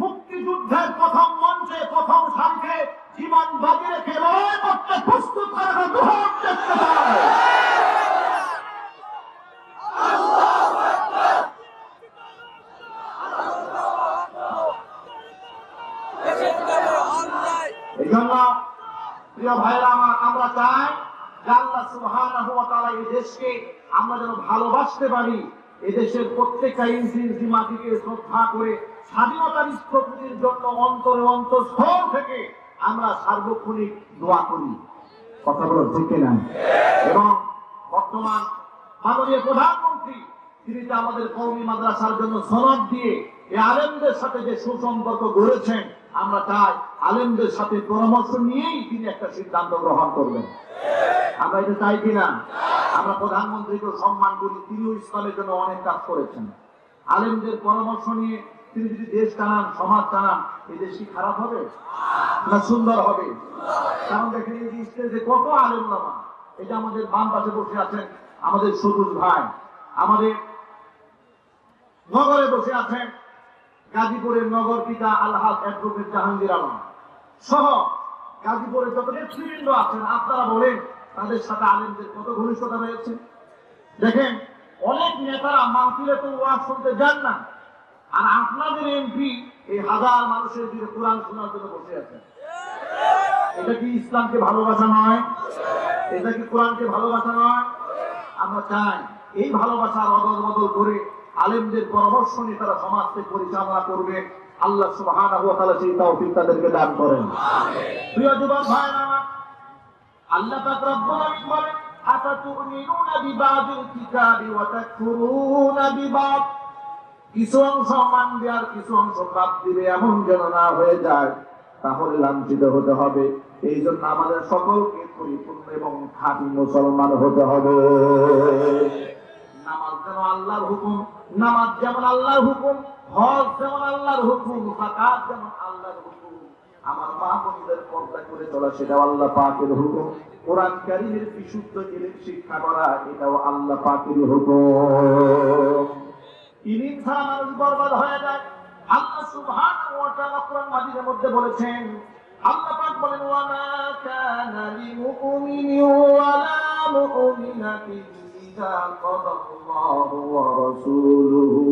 মুক্তিযুদ্ধের প্রথম মঞ্চে প্রথম সারিতে জীবন বাজি রেখে লড়াই করতে প্রস্তুত করার দুহাত দেখতে পায়। এই জন্য প্রিয় ভাইরা আমার, আমরা চাই যে আল্লাহ সুবহানাহু ওয়া তাআলা এই দেশকে আমরা যেন ভালোবাসতে পারি। এদেশের প্রত্যেকটা ইঞ্চি ইঞ্চি মাটিকে শ্রদ্ধা করে স্বাধীনতার স্থপতির জন্য অন্তরে অন্তঃস্থল থেকে আমরা সার্বক্ষণিক দোয়া করি। কথা বলো ঠিক না? এবং বর্তমান মাননীয় প্রধানমন্ত্রী তিনি তো আমাদের কওমি মাদ্রাসার জন্য সনদ দিয়ে এই আলেমদের সাথে যে সুসম্পর্ক গড়েছেন, আমরা চাই আলেমদের সাথে পরামর্শ নিয়েই তিনি একটা সিদ্ধান্ত গ্রহণ করবেন। আমরা এটা চাই কিনা? আমরা প্রধানমন্ত্রীকে সম্মান করি, তিনিও ইসলামের জন্য অনেক কাজ করেছেন। আলেমদের পরামর্শ নিয়ে তিনি যদি দেশ চালান, সমাজ চালান, এই দেশ কি খারাপ হবে না সুন্দর হবে? কারণ দেখেন এই স্টেজে কত আলেম ওলামা, এটা আমাদের বাম পাশে বসে আছেন আমাদের সবুজ ভাই, আমাদের নগরে বসে আছেন গাজীপুরের নগর পিতা আলহাজ অ্যাডভোকেট জাহাঙ্গীর আলম সহ গাজীপুরে যত নেতৃবৃন্দ আছেন, আপনারা বলেন তাদের সাথে আলেমদের কত ঘনিষ্ঠতা রয়েছে। দেখেন অনেক নেতারা মাহফিলে তো ওয়াজ শুনতে যান না, আর আপনাদের এমপি এই হাজার মানুষের দিকে কোরআন শোনার জন্য বসে আছেন। এটা কি ইসলামকে ভালোবাসা নয়? এটা কি কোরআনকে ভালোবাসা নয়? আমরা চাই এই ভালোবাসার অদল বদল করে আলেমদের পরামর্শ নিয়ে তারা সমাজকে পরিচালনা করবে। আল্লাহ সুবহানাহু ওয়া তাআলা সেই তৌফিক তাদেরকে দান করেন। প্রিয় যুবক ভাইরা, আল্লাহ পাক রব্বুল আলামিন বলেন, আতাতুমিনুনা বিবাদিল কিতাবি ওয়া তাকফুরুনা বিবাদ। কিছু অংশ মানবে আর কিছু অংশ বাদ দিবে, এমন যেন না হয়ে যায়। তাহলে লাঞ্ছিত হতে হবে। এই জন্য আমাদের সকলকে পরিপূর্ণ এবং খাঁটি মুসলমান হতে হবে। নামাজ যেন আল্লাহর হুকুম, নামাজ যেমন আল্লাহর হুকুম, হজ যেমন আল্লাহর হুকুম, যাকাত যেমন আল্লাহর হুকুম, আমার মা বোনদের পর্দা করে চলা সেটাও আল্লাহ পাকের হুকুম। কোরআন কারীমের বিশুদ্ধ ইলম শিক্ষা করা এটাও আল্লাহ পাকের হুকুম। ইলম ছাড়া মানুষ বরবাদ হয়ে যায়। আল্লাহ সুবহানাহু ওয়া তাআলা কোরআন মাজিদের মধ্যে বলেছেন, আল্লাহ পাক বলেন, ওয়া মা কানা লিমুমিনিন ওয়া লা মুমিনাতিন ইযা কাদাল্লাহু ওয়া রাসূলুহু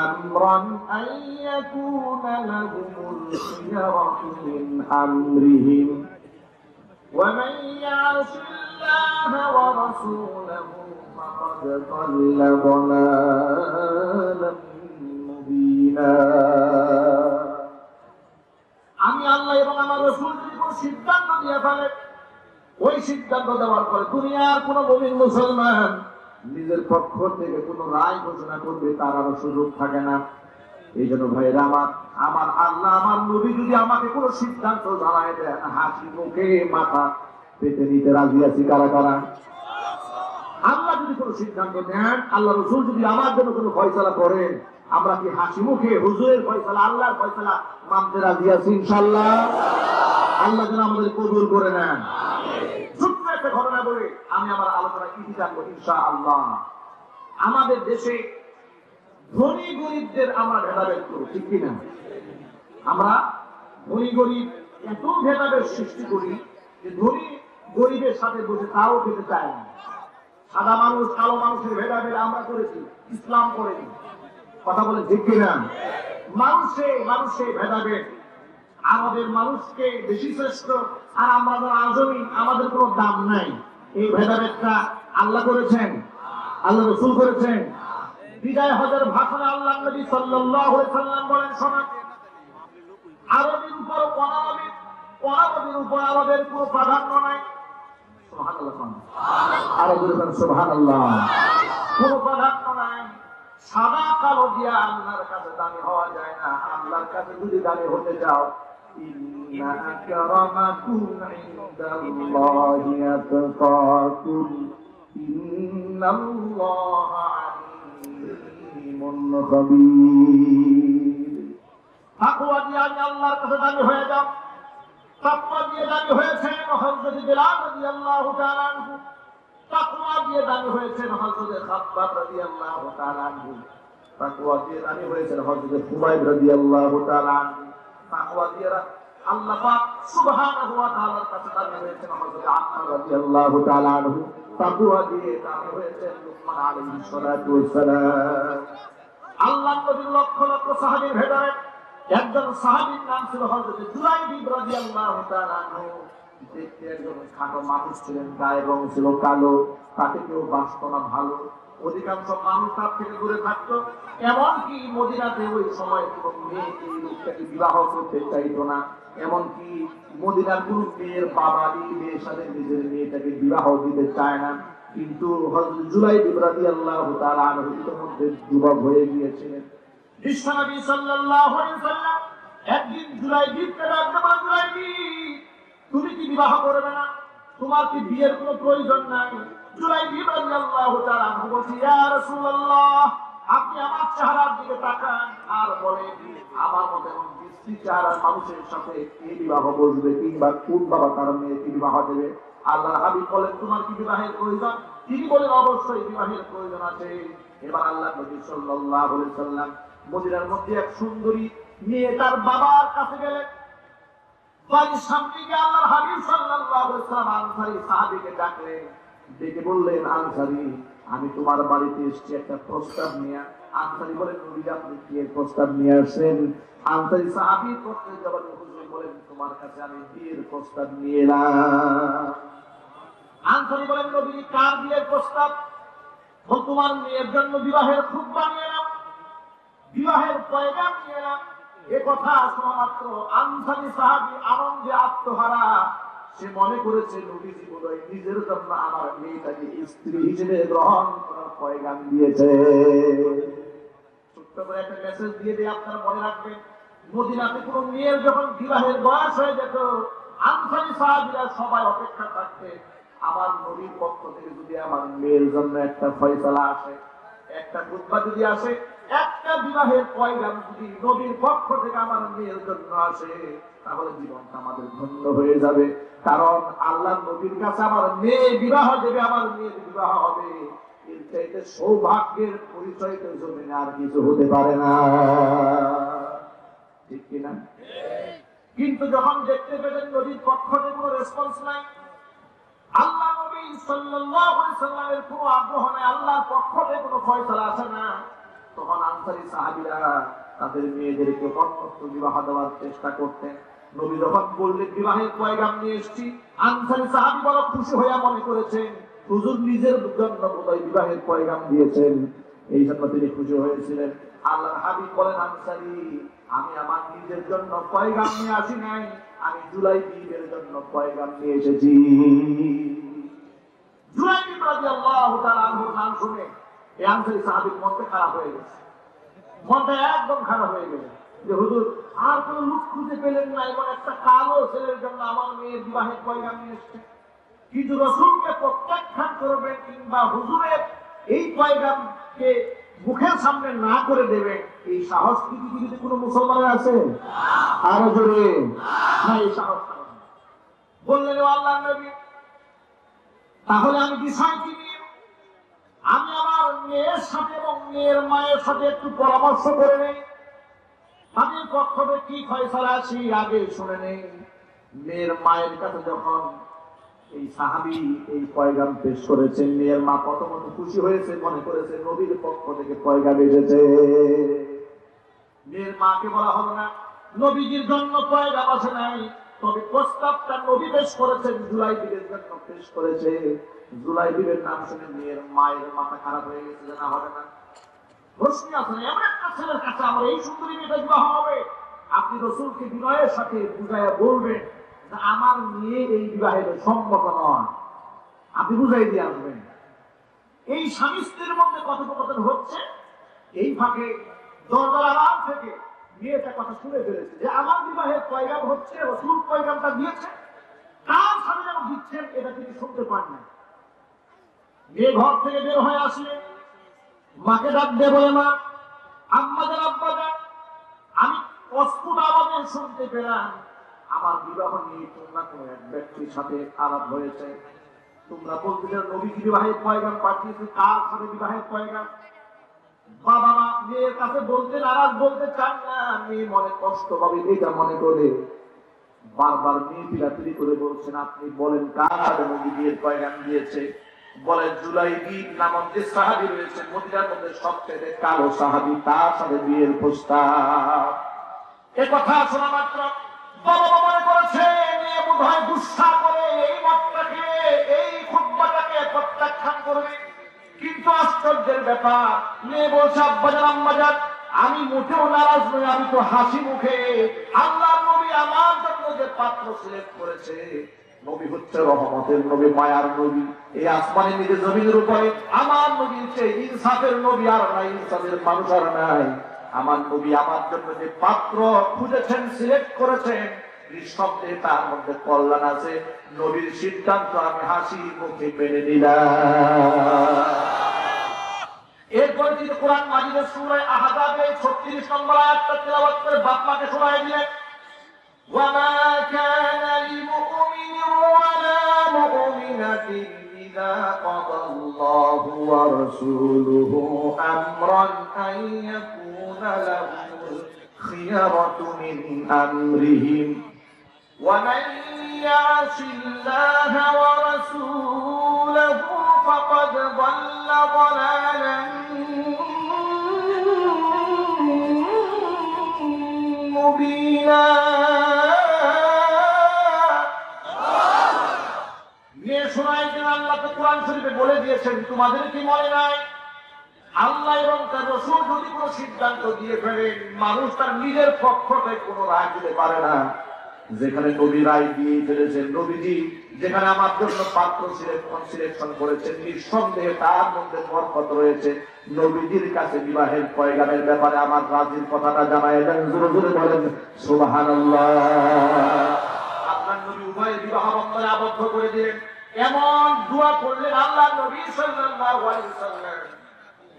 আমরান আন ইয়াকুনা লাহুমুল খিয়ারাতু মিন আমরিহিম ওয়া মান ইয়াসিল্লাহা ওয়া রাসূলাহু ফাকাদ দাল্লা দালালান মুবিনা। আমি আল্লাহ এবং আমার রাসূল যদি কোনো সিদ্ধান্ত দিয়ে ফেলে, ওই সিদ্ধান্ত দেওয়ার পরে দুনিয়ার কোন মুমিন মুসলমান নিজের পক্ষ থেকে কোন রায় ঘোষণা করবে তার আর সুযোগ থাকে না। এই জন্য ভাইরা আমার আল্লাহ আমার নবী যদি আমাকে কোন সিদ্ধান্ত জানায় দেন, হাসি মুখে মাথা পেতে নিতে রাজি আছি। কারা কারা? আল্লাহ যদি কোন সিদ্ধান্ত নেন, আল্লাহ রাসূল যদি আমার জন্য কোন ফয়সালা করেন, আমরা কি হাসি মুখে হুজুরের ফয়সালা, আল্লাহর ফয়সালা মানতে রাজি আছি ইনশাআল্লাহ? আল্লাহ যেন আমাদের কবুল করে নেন। ছোট্ট একটা ঘটনা বলে আমি আমার আলোচনা ইতি টানবো ইনশাআল্লাহ। আমাদের দেশে ধনী গরিবদের আমরা ভেদাভেদ করি, ঠিক কিনা? আমরা ধনী গরিব এত ভেদাভেদ সৃষ্টি করি যে ধনী গরিবের সাথে বসে তাও খেতে চায় না। সাদা মানুষ কালো মানুষের ভেদাভেদ আমরা করেছি, ইসলাম করেনি। কথা বলে ঠিক কিনা? মানুষে ভেদাভেদ, আমাদের মানুষকে বেশি শ্রেষ্ঠ আর আমরা যারা আজমি আমাদের কোনো দাম নাই, এই ভেদাভেদটা আল্লাহ করেছেন, আল্লাহ রাসূল করেছেন। বিদায় হজের ভাষণে আল্লাহ নবী সাল্লাল্লাহু আলাইহি সাল্লাম বলেন, শোনেন, আরবের উপর অনারবের উপর আরবের কোনো প্রাধান্য নাই। সুবহানাল্লাহ, আরবের সুবহানাল্লাহ, কোনো প্রাধান্য নাই। সাদা কালো দিয়া আল্লাহর কাছে দামি হওয়া যায় না। আল্লাহর কাছে যদি দামি হতে চাও, ইন্না আকরামাকুম ইনদাল্লাহি আতকাকুম ইন্নাল্লাহা আলিমুন খাবীর। তাকওয়া দিয়ে আমি আল্লাহর কাছে দামি হয়ে যাও। তাকওয়া দিয়ে দামি হয়েছেন হযরত বিলাল রাদিয়াল্লাহু তাআলা আনহু, তাকওয়া দিয়ে দামি হয়েছেন হযরত খাব্বাব রাদিয়াল্লাহু তাআলা আনহু, তাকওয়া দিয়ে দামি হয়েছেন হযরত খুবাইব রাদিয়াল্লাহু তাআলা আনহু, তাকওয়া দিয়ে আল্লাহ পাক সুবহানাহু ওয়া তাআলার কাছে দামি হয়েছেন হযরত আম্মার রাদিয়াল্লাহু তাআলা আনহু, তাকওয়া দিয়ে দামি হয়েছেন লুকমান আলাইহিস সালাতু ওয়াস সালাম। আল্লাহর নবীর লক্ষ লক্ষ সাহাবীর ভেতরে একজন সাহাবীর নাম ছিল হযরত জুলাইবিব রাদিয়াল্লাহু তাআলা আনহু। দেখতে একজন খাটো মানুষ ছিলেন, গায়ের রং ছিল কালো, তাকে কেউ বাসত না ভালো, অধিকাংশ মানুষ তার থেকে দূরে থাকতো। এমনকি মদিনাতে ওই সময় কোন মেয়ে এই লোকটাকে বিবাহ করতে চাইতো না। এমনকি মদিনার কোন মেয়ের বাবা এই মেয়ের সাথে নিজের মেয়েটাকে বিবাহ দিতে চায় না। কিন্তু হযরত জুলাইবিব রাদিয়াল্লাহু তাআলা আনহু ইতিমধ্যে যুবক হয়ে গিয়েছিলেন। বিশ্বনবী সাল্লাল্লাহু আলাইহি ওয়াসাল্লাম একদিন জুলাইবিবকে ডাকতে বলেন, জুলাইবিব, তুমি কি বিবাহ করবে না? তোমার কি বিয়ের কোনো প্রয়োজন নাই? জুলাইবিব রাদিয়াল্লাহু তাআলা আনহু বলেন, ইয়া রাসূলুল্লাহ, আপনি আমার চেহারার দিকে তাকান আর বলেন, আমার মতো এমন বিশ্রী চেহারার মানুষের সাথে কে বিবাহ বসবে, কিংবা কোন বাবা তার মেয়েকে বিবাহ দেবে? আল্লাহর হাবিব বলেন, তোমার কি বিবাহের প্রয়োজন? তিনি বলেন, অবশ্যই বিবাহের প্রয়োজন আছে। এবার আল্লাহ নবী সাল্লাল্লাহু আলাইহি ওয়াসাল্লাম মদিনার মধ্যে এক সুন্দরী মেয়ে তার বাবার কাছে গেলেন। বাড়ির সামনে গিয়ে আল্লাহর হাবিব সাল্লাল্লাহু আলাইহি ওয়াসাল্লাম আনসারী সাহাবীকে ডাকলেন, ডেকে বললেন, আনসারী, আমি তোমার বাড়িতে এসেছি একটা প্রস্তাব নিয়ে। আনসারী বলেন, নবী আপনি কি এর প্রস্তাব নিয়ে আসেন? আনসারী সাহাবী করতে জবাব হুজুর বলেন, তোমার কাছে আমি বিয়ের প্রস্তাব নিয়ে এলাম। আনসারী বলেন, নবী কার বিয়ের প্রস্তাব? তোমার মেয়ের জন্য বিবাহের খুতবা নিয়ে এলাম, বিবাহের পয়গাম নিয়ে এলাম। এ কথা শোনা মাত্র আনসারী সাহাবী আনন্দে আত্মহারা। সে মনে করেছে নবীজি বোধহয় নিজের জন্য আমার মেয়েটাকে স্ত্রী হিসেবে গ্রহণ করার পয়গাম দিয়েছে। ছোট্ট করে একটা মেসেজ দিয়ে দিয়ে আপনারা মনে রাখবেন, মদিনাতে কোন মেয়ের যখন বিবাহের বয়স হয়ে যেত, আনসারী সাহাবীরা সবাই অপেক্ষা থাকতেন আমার নবীর পক্ষ থেকে যদি আমার মেয়ের জন্য একটা ফয়সালা আসে, একটা খুতবা যদি আসে, একটা বিবাহের পয়গাম যদি নবীর পক্ষ থেকে আমার মেয়ের জন্য আসে, তাহলে জীবনটা আমাদের ধন্য হয়ে যাবে। কারণ আল্লাহ নবীর কাছে আমার মেয়ে বিবাহ দেবে, আমার মেয়ের বিবাহ হবে, এর চাইতে সৌভাগ্যের পরিচয় তো জমিনে আর কিছু হতে পারে না, ঠিক কিনা? কিন্তু যখন দেখতে পেলেন নবীর পক্ষ থেকে কোনো রেসপন্স নাই, আল্লাহ নবী সাল্লাল্লাহু আলাইহি সাল্লামের কোনো আগ্রহ নাই, আল্লাহর পক্ষ থেকে কোনো ফয়সালা আসে না, তখন আনসারী সাহাবীরা তাদের মেয়েদেরকে অন্যত্র বিবাহ দেওয়ার চেষ্টা করতেন। নবী যখন বললেন বিবাহের পয়গাম নিয়ে এসেছি, আনসারী সাহাবী বড় খুশি হয়ে মনে করেছেন হুজুর নিজের জন্য বোধহয় বিবাহের পয়গাম দিয়েছেন, এই জন্য তিনি খুশি হয়েছিলেন। আল্লাহর হাবিব বলেন, আনসারী আমি আমার নিজের জন্য পয়গাম নিয়ে আসি নাই, আমি জুলাইবিবের জন্য পয়গাম নিয়ে এসেছি। জুলাইবিব রাদিয়াল্লাহু তাআলা আনহুর নাম শুনে এই আনসারী সাহাবীর মনটা খারাপ হয়ে গেছে, মনটা একদম খারাপ হয়ে গেল যে হুজুর আর কোন লোক খুঁজে পেলেন না, এমন একটা কালো ছেলের জন্য আমার মেয়ের বিবাহের পয়গাম নিয়ে এসছে। কিন্তু রাসূলকে প্রত্যাখ্যান করবেন কিংবা হুজুরের এই পয়গামকে মুখের সামনে না করে দেবেন, এই সাহস কি পৃথিবীতে কোনো মুসলমানের আছে? আরো জোরে না, এই সাহস বললেন আল্লাহর নবী তাহলে আমি বিষয়টি নিয়ে আমি আমার মেয়ের সাথে এবং মেয়ের মায়ের সাথে একটু পরামর্শ করে নেই, তাদের পক্ষ থেকে কি ফয়সালা আছে আগে শুনে নেই। মেয়ের মায়ের কাছে যখন এই সাহাবী এই পয়গাম পেশ করেছেন, মেয়ের মা প্রথমত খুশি হয়েছে, মনে করেছে নবীর পক্ষ থেকে পয়গাম এসেছে। মেয়ের মাকে বলা হলো না নবীজির জন্য পয়গাম আসে নাই, তবে প্রস্তাবটা নবী পেশ করেছেন, জুলাইবিবের জন্য পেশ করেছে। জুলাইবিবের নাম শুনে মেয়ের মায়ের মাথা খারাপ হয়ে গেছে, না হবে না, প্রশ্ন আছে না, এমন একটা ছেলের কাছে আমার এই সুন্দরী মেয়েটা বিবাহ হবে? আপনি রাসূলকে বিনয়ের সাথে বুঝাইয়া বলবেন যে আমার মেয়ে এই বিবাহের সম্মত নয়, আপনি বুঝাই দিয়ে আসবেন। এই স্বামী স্ত্রীর মধ্যে কথোপকথন হচ্ছে, এই ফাঁকে দরজার আড়াল থেকে মেয়েটা কথা শুনে ফেলেছে যে আমার বিবাহের পয়গাম হচ্ছে, রাসূল পয়গামটা দিয়েছে, কার স্বামী যেন দিচ্ছেন এটা তিনি শুনতে পান না। মেয়ে ঘর থেকে বের হয়ে আসলে মাকে ডাক দিয়ে বলে, মা, আম্মা জান, আব্বা জান, আমি অস্ফুট আওয়াজে শুনতে পেলাম আমার বিবাহ নিয়ে তোমরা কোনো এক ব্যক্তির সাথে আলাপ হয়েছে, তোমরা বলতে নবীজি বিবাহের পয়গাম পাঠিয়েছে, কার সাথে বিবাহের পয়গাম? বাবা মা মেয়ের কাছে বলতে নারাজ, বলতে চান না, মেয়ে মনে কষ্ট পাবে এটা মনে করে বারবার মেয়ে পিলাপিলি করে বলছেন, আপনি বলেন কার সাথে নবী বিয়ের পয়গাম দিয়েছে? বলে জুলাইবিব নামক যে সাহাবী রয়েছে মদিনার মধ্যে সবচেয়ে কালো সাহাবী, তার সাথে বিয়ের প্রস্তাব। এ কথা শোনা মাত্র বাবা মনে করেছে মেয়ে বোধহয় গুসা করে এই মতটাকে, এই খুতবাটাকে প্রত্যাখ্যান করবে। কিন্তু আশ্চর্যের ব্যাপার, মেয়ে বলছে, আব্বাজান আম্মাজান, আমি মোটেও নারাজ নই, আমি তো হাসি মুখে আল্লাহর নবী আমার জন্য যে পাত্র সিলেক্ট করেছে, নবী হচ্ছে রহমতের নবী, মায়ার নবী, এই আসমানে নিজে জমিনের উপরে আমার নবী হচ্ছে ইনসাফের নবী, আর নাই ইনসাফের মানুষ আর নাই। আমার নবী আমার জন্য যে পাত্র খুঁজেছেন, সিলেক্ট করেছেন, নিঃশব্দে তার মধ্যে কল্যাণ আছে। নবীর সিদ্ধান্ত আমি হাসি মুখে মেনে নিলাম। এরপরে তিনি কোরআন মাজিদের সূরা আহজাবের 36 নম্বর আয়াতটা তেলাওয়াত করে বাপ মাকে শোনায় দিলেন, وما كان لمؤمن ولا مؤمنة إذا قضى الله ورسوله أمرا أن يكون لهم الخيرة من أمرهم ومن يعص الله ورسوله فقد ضل ضلالا مبينا। আল্লাহ তো কোরআন শরীফে বলে দিয়েছেন, তোমাদের কি মনে নাই আল্লাহ এবং তার রাসূল যদি কোনো সিদ্ধান্ত দিয়ে ফেলেন, মানুষ তার নিজের পক্ষ থেকে কোনো রায় দিতে পারে না, যেখানে নবী রায় দিয়ে ফেলেছেন, নবীজি যেখানে আমার জন্য পাত্র সিলেকশন করেছেন, নিঃসন্দেহে তার মধ্যে বরকত রয়েছে। নবীজির কাছে বিবাহের পয়গামের ব্যাপারে আমার রাজির কথাটা জানায় দেন, জোরে জোরে বলেন সুবহানাল্লাহ। আপনার নবী উভয় বিবাহ বন্ধনে আবদ্ধ করে দিলেন, এমন দোয়া করলেন আল্লাহ নবী সাল্লাল্লাহু আলাইহি ওয়াসাল্লাম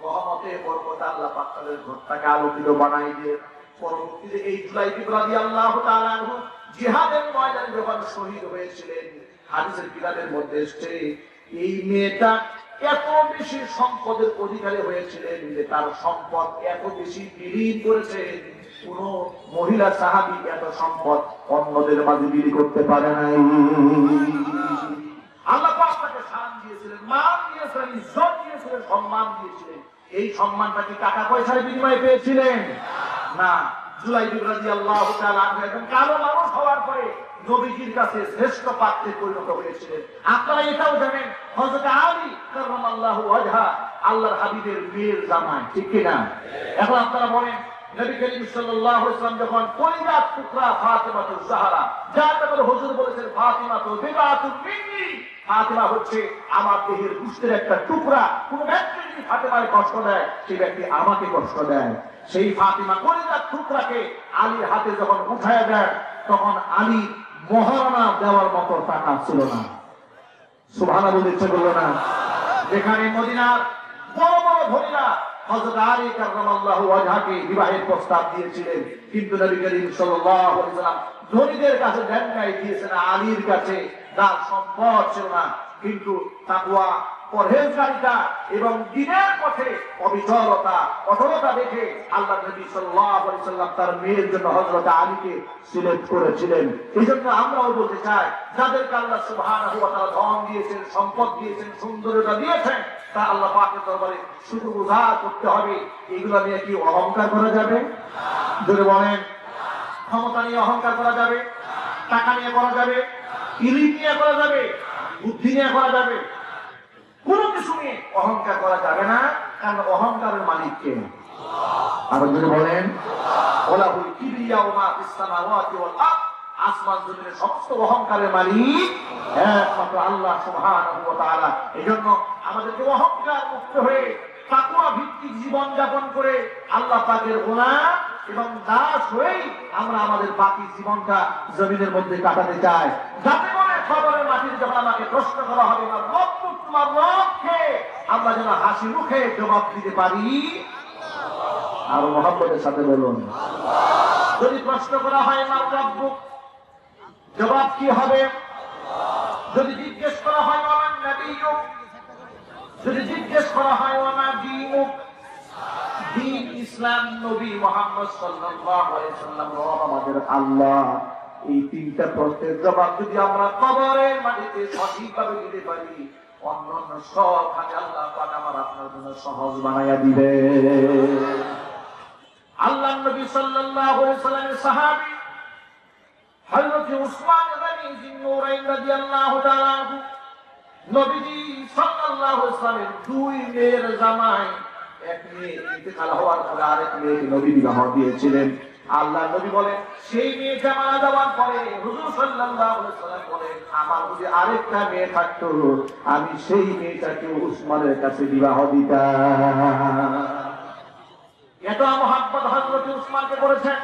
রহমতে বরকত আল্লাহ পাক তাদের ঘরটাকে আলোকিত বানাই দিয়ে পরবর্তীতে এই জুলাইবি রাদিয়াল্লাহু তাআলা আনহু জিহাদের ময়দানে যখন শহীদ হয়েছিলেন, হাদিসের কিতাবের মধ্যে এসেছে এই মেয়েটা এত বেশি সম্পদের অধিকারী হয়েছিলেন যে তার সম্পদ এত বেশি বিলীন করেছে, কোন মহিলা সাহাবী এত সম্পদ অন্যদের মাঝে বিলি করতে পারে নাই। আল্লাহ পাক তাকে শান দিয়েছিলেন, মান দিয়েছিলেন, ইজ্জত দিয়েছিলেন, সম্মান দিয়েছিলেন। এই সম্মানটা কি টাকা পয়সার বিনিময়ে পেয়েছিলেন? না। জুলাইবি রাদিয়াল্লাহু তাআলা আনহু একজন কালো মানুষ হওয়ার পরে নবীজির কাছে শ্রেষ্ঠ পাত্রে পরিণত হয়েছিলেন। আপনারা এটাও জানেন হযরত আলী কাররামাল্লাহু ওয়াজহা আল্লাহর হাবিবের মেয়ের জামাই, ঠিক কি না? এখন আপনারা বলেন নবী করিম সাল্লাল্লাহু আলাইহি ওয়াসাল্লাম যখন কলিজার টুকরা ফাতিমাতুজ জাহরা, যার ব্যাপারে হুজুর বলেছেন ফাতিমা তো বিবাতুন মিন্নি, ফাতিমা হচ্ছে আমার দেহের গোশতের একটা টুকরা, কোন ব্যক্তি যদি ফাতিমাকে কষ্ট দেয় সেই ব্যক্তি আমাকে কষ্ট দেয়। সেই ফাতিমা কলিজার টুকরাকে আলীর হাতে যখন উঠায় দেয় তখন আলী মহারণা দেওয়ার মতো টাকা ছিল না। সুবহানাল্লাহ বলতে বলল না। যেখানে মদিনার বড় বড় ধনীরা হযরত আলী কাররামাল্লাহু ওয়াজহাকে বিবাহের প্রস্তাব দিয়েছিলেন, কিন্তু নবী করিম সাল্লাল্লাহু আলাইহি ওয়াসাল্লাম ধনীদের কাছে দেন নাই, দিয়েছেন আলীর কাছে, যার সম্পদ ছিল না কিন্তু তাকওয়া, পরহেজগারিতা এবং দ্বীনের পথে অবিচলতা, অটলতা দেখে আল্লাহ নবী সাল্লাল্লাহু আলাইহি ওয়াসাল্লাম তার মেয়ের জন্য হযরত আলীকে সিলেক্ট করেছিলেন। এইজন্য আমরাও বলতে চাই, যাদেরকে আল্লাহ সুবহানাহু ওয়া তাআলা ধন দিয়েছেন, সম্পদ দিয়েছেন, সুন্দরতা দিয়েছেন, তা আল্লাহ পাকের দরবারে শুকরগুজার করতে হবে। এগুলো নিয়ে কি অহংকার করা যাবে? যদি বলেন ক্ষমতা নিয়ে অহংকার করা যাবে, টাকা নিয়ে করা যাবে, ইলিম নিয়ে করা যাবে, বুদ্ধি নিয়ে করা যাবে, কোন কিছু নিয়ে অহংকার করা যাবে না, কারণ অহংকারের মালিক কে? আরো যদি বলেন ওয়ালাহুল কিবরিয়াউ মা ফিস সামাওয়াতি ওয়াল আরদ, আসমান জমিনের সমস্ত অহংকারের মালিক একমাত্র আল্লাহ সুবহানাহু ওয়া তাআলা। এজন্য আমাদেরকে অহংকার মুক্ত হয়ে তাকওয়া ভিত্তিক জীবন যাপন করে আল্লাহ পাকের গোলাম এবং দাস হয়ে আমরা আমাদের বাকি জীবনটা জমিনের মধ্যে কাটাতে চাই, যাতে করে খবরের মাটির যখন আমাকে প্রশ্ন করা হবে না রব্বুক, তোমার রবকে, আমরা যেন হাসি মুখে জবাব দিতে পারি। আর মুহাম্মদের সাথে বলুন, যদি প্রশ্ন করা হয় না রব্বুক, জবাব কি হবে? যদি জিজ্ঞেস করা হয় ওয়া নবিয়্যুক, যদি জিজ্ঞেস করা হয় ওয়া দীনুক, দ্বীন ইসলাম, নবী মুহাম্মদ সাল্লাল্লাহু আলাইহি ওয়াসাল্লাম আমাদের আল্লাহ, এই তিনটা প্রশ্নের জবাব যদি আমরা কবরের মাটিতে সঠিকভাবে দিতে পারি, অন্যান্য সব কাজ আল্লাহ পাক আমার আপনার জন্য সহজ বানায়া দিবে। আল্লাহর নবী সাল্লাল্লাহু আলাইহি ওয়াসাল্লামের সাহাবী হযরত উসমান গনি জিন্নুরাইন রাদিয়াল্লাহু তাআলা আনহু নবীজি সাল্লাল্লাহু আলাইহি ওয়াসাল্লামের দুই মেয়ের জামাই, এক মেয়ে ইন্তেকাল হওয়ার পরে আরেক মেয়েকে নবী বিবাহ দিয়েছিলেন। আল্লাহ নবী বলেন, সেই মেয়েটা মারা যাওয়ার পরে হুজুর সাল্লাল্লাহু আলাইহি ওয়াসাল্লাম বলেন, আমার যদি আরেকটা মেয়ে থাকতো আমি সেই মেয়েটাকে উসমানের কাছে বিবাহ দিতাম। এত মহব্বত হযরত উসমানকে করেছেন,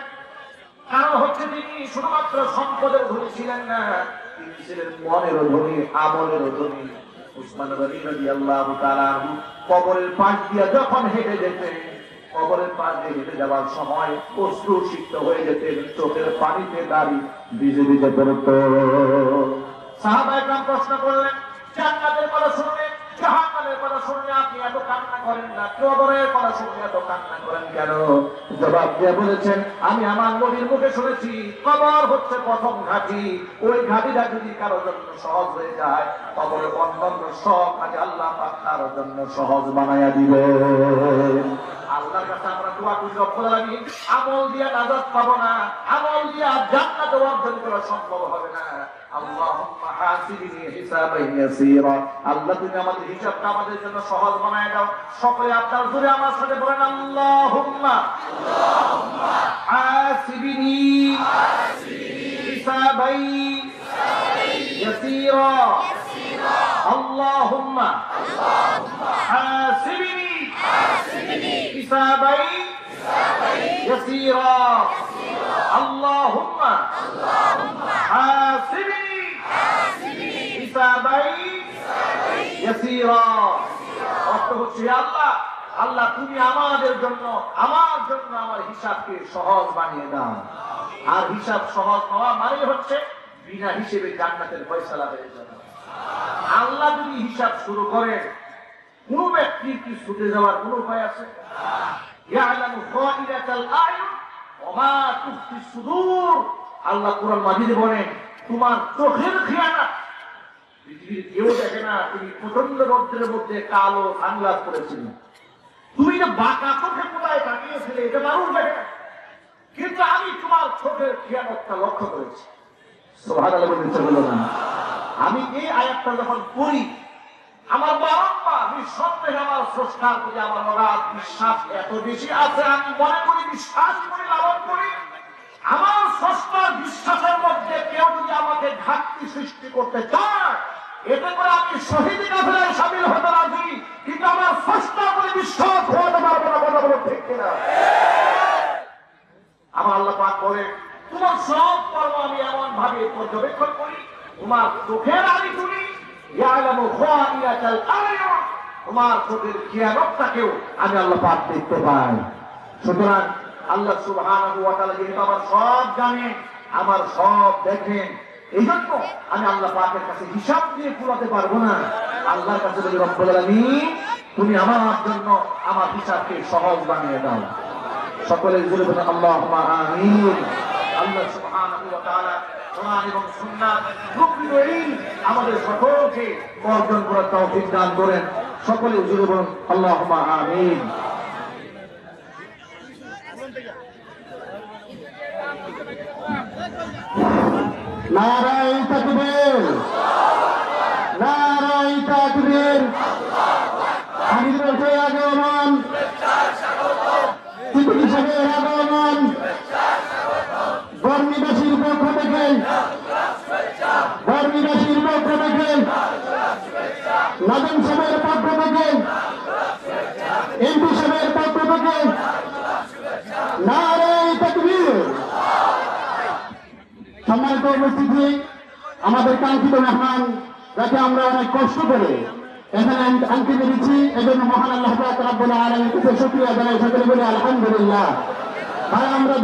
কারণ হচ্ছে তিনি শুধুমাত্র সম্পদের ধনী ছিলেন না, তিনি ছিলেন মনেরও ধনী, আমলেরও ধনী। উসমান গনি রাদিয়াল্লাহু তাআলা কবরের পাশ দিয়ে যখন হেঁটে যেতেন, কবরের পাশ দিয়ে হেঁটে যাওয়ার সময় অশ্রু সিক্ত হয়ে যেতেন, চোখের পানিতে দাড়ি ভিজে ভিজে পড়ত। সাহাবায়ে কেরাম প্রশ্ন করলেন, জান্নাতের কথা শুনলে, জাহান্নামের কথা শুনলে আপনি এত কান্না করেন না, কবরের কথা শুনলে এত কান্না করেন কেন? জবাব দিয়ে বলেছেন, আমি আমার নবীর মুখে শুনেছি কবর হচ্ছে প্রথম ঘাঁটি, ওই ঘাঁটিটা যদি কারো জন্য সহজ হয়ে যায়, কবরের অন্যান্য সব কাজ আল্লাহ পাক তার জন্য সহজ বানায়া দিবে। আল্লাহর কাছে আমরা দোয়া করি, রব্বুল আলামিন, আমল দিয়ে নাজাত পাবো না, আমল দিয়ে জান্নাত অর্জন করা সম্ভব হবে না। আল্লাহুম্মা হাসিবনি হিসাবান ইয়াসীরা, আল্লাহ তুমি আমাদের হিসাবটা আমাদের জন্য সহজ বানায় দাও। সকলে আপনার জোরে আমার সাথে বলেন আল্লাহুম্মা হাসিবনি হিসাবান হিসাবাই ইয়াসীরা আল্লাহুম্মা হাসিবনি হিসাবাই ইয়াসীরা আল্লাহুম্মা হাসিবনি হিসাবাই ইয়াসীরা। অর্থ হচ্ছে আল্লাহ, আল্লাহ তুমি আমাদের জন্য আমার হিসাবকে সহজ বানিয়ে দাও। আর হিসাব সহজ হওয়া মানে হচ্ছে বিনা হিসেবে জান্নাতের ফয়সালা হয়ে যাবে। আল্লাহ যদি হিসাব শুরু করেন, কোন ব্যক্তির কি ছুটে যাওয়ার কোন উপায় আছে? ইয়ালামু খাইরাতাল আয়ুন ওয়া মা তুখফি সুদূর। আল্লাহ কোরআন মাজিদে বলেন তোমার চোখের খেয়ানত পৃথিবীর কেউ দেখে না। তুমি প্রচন্ড রৌদ্রের মধ্যে কালো সানগ্লাস পরেছিলে, তুমি যে বাঁকা চোখে কোথায় তাকিয়েছিলে এটা মানুষ দেখে না, কিন্তু আমি তোমার চোখের খেয়ানতটা লক্ষ্য করেছি। সুবহানাল্লাহ বলেন। আমি এই আয়াতটা যখন পড়ি আমার বারংবার নিঃসন্দেহে আমার স্রষ্টার প্রতি আমার অগাধ বিশ্বাস এত বেশি আছে, আমি মনে করি, বিশ্বাস করি, লালন করি, আমার স্রষ্টার বিশ্বাসের মধ্যে কেউ যদি আমাকে ঘাটতি সৃষ্টি করতে চায় এতে করে আমি শহীদ কাফেলায় শামিল হতে রাজি, কিন্তু আমার স্রষ্টার প্রতি বিশ্বাস হতে পারবো না। কথা বলো ঠিক কিনা? আমার আল্লাহ পাক বলে তোমার সব কর্ম আমি এমন ভাবে পর্যবেক্ষণ করি, তোমার চোখের আড়ি তুলি, ইয়ালামু খাইরাতাল আয়ুন, তোমার চোখের খেয়ানতটাকেও আমি আল্লাহ পাক দেখতে পাই। সুতরাং আল্লাহ সুবহানাহু ওয়া তাআলা যেহেতু আমার সব জানেন, আমার সব দেখেন, এই জন্য আমি আল্লাহ পাকের কাছে হিসাব দিয়ে পুরাতে পারবো না। আল্লাহর কাছে বলি রব্বুল আলামিন তুমি আমার জন্য আমার হিসাবকে সহজ বানিয়ে দাও। সকলে জুড়ে বলেন আল্লাহুম্মা আমিন। আল্লাহ সুবহানাহু ওয়া তাআলা কোরআন এবং সুন্নাত আমাদের সকলকে অর্জন করার তৌফিক দান করেন। সকলে জুড়ে বলেন আল্লাহুম্মা আমিন। নারায়ে তাকবীর, নারায়ে তাকবীর। আমিরের আগমন, চিকিৎসকের আগমন, বর্ণিবাসীর পক্ষ থেকে, বর্ণিবাসীর পক্ষ থেকে, নাজম সাহেবের পক্ষ থেকে, এমপি সাহেবের পক্ষ থেকে নারায়ে তাকবীর। সম্মানিত উপস্থিতি, আমাদের কাঙ্ক্ষিত মেহমান যাকে আমরা অনেক কষ্ট করে এখানে আনতে পেরেছি, এজন্য মহান আল্লাহ পাক রব্বুল আলামিনের কাছে শুকরিয়া জানাই। সকলে বলে আলহামদুলিল্লাহ। ভাই আমরা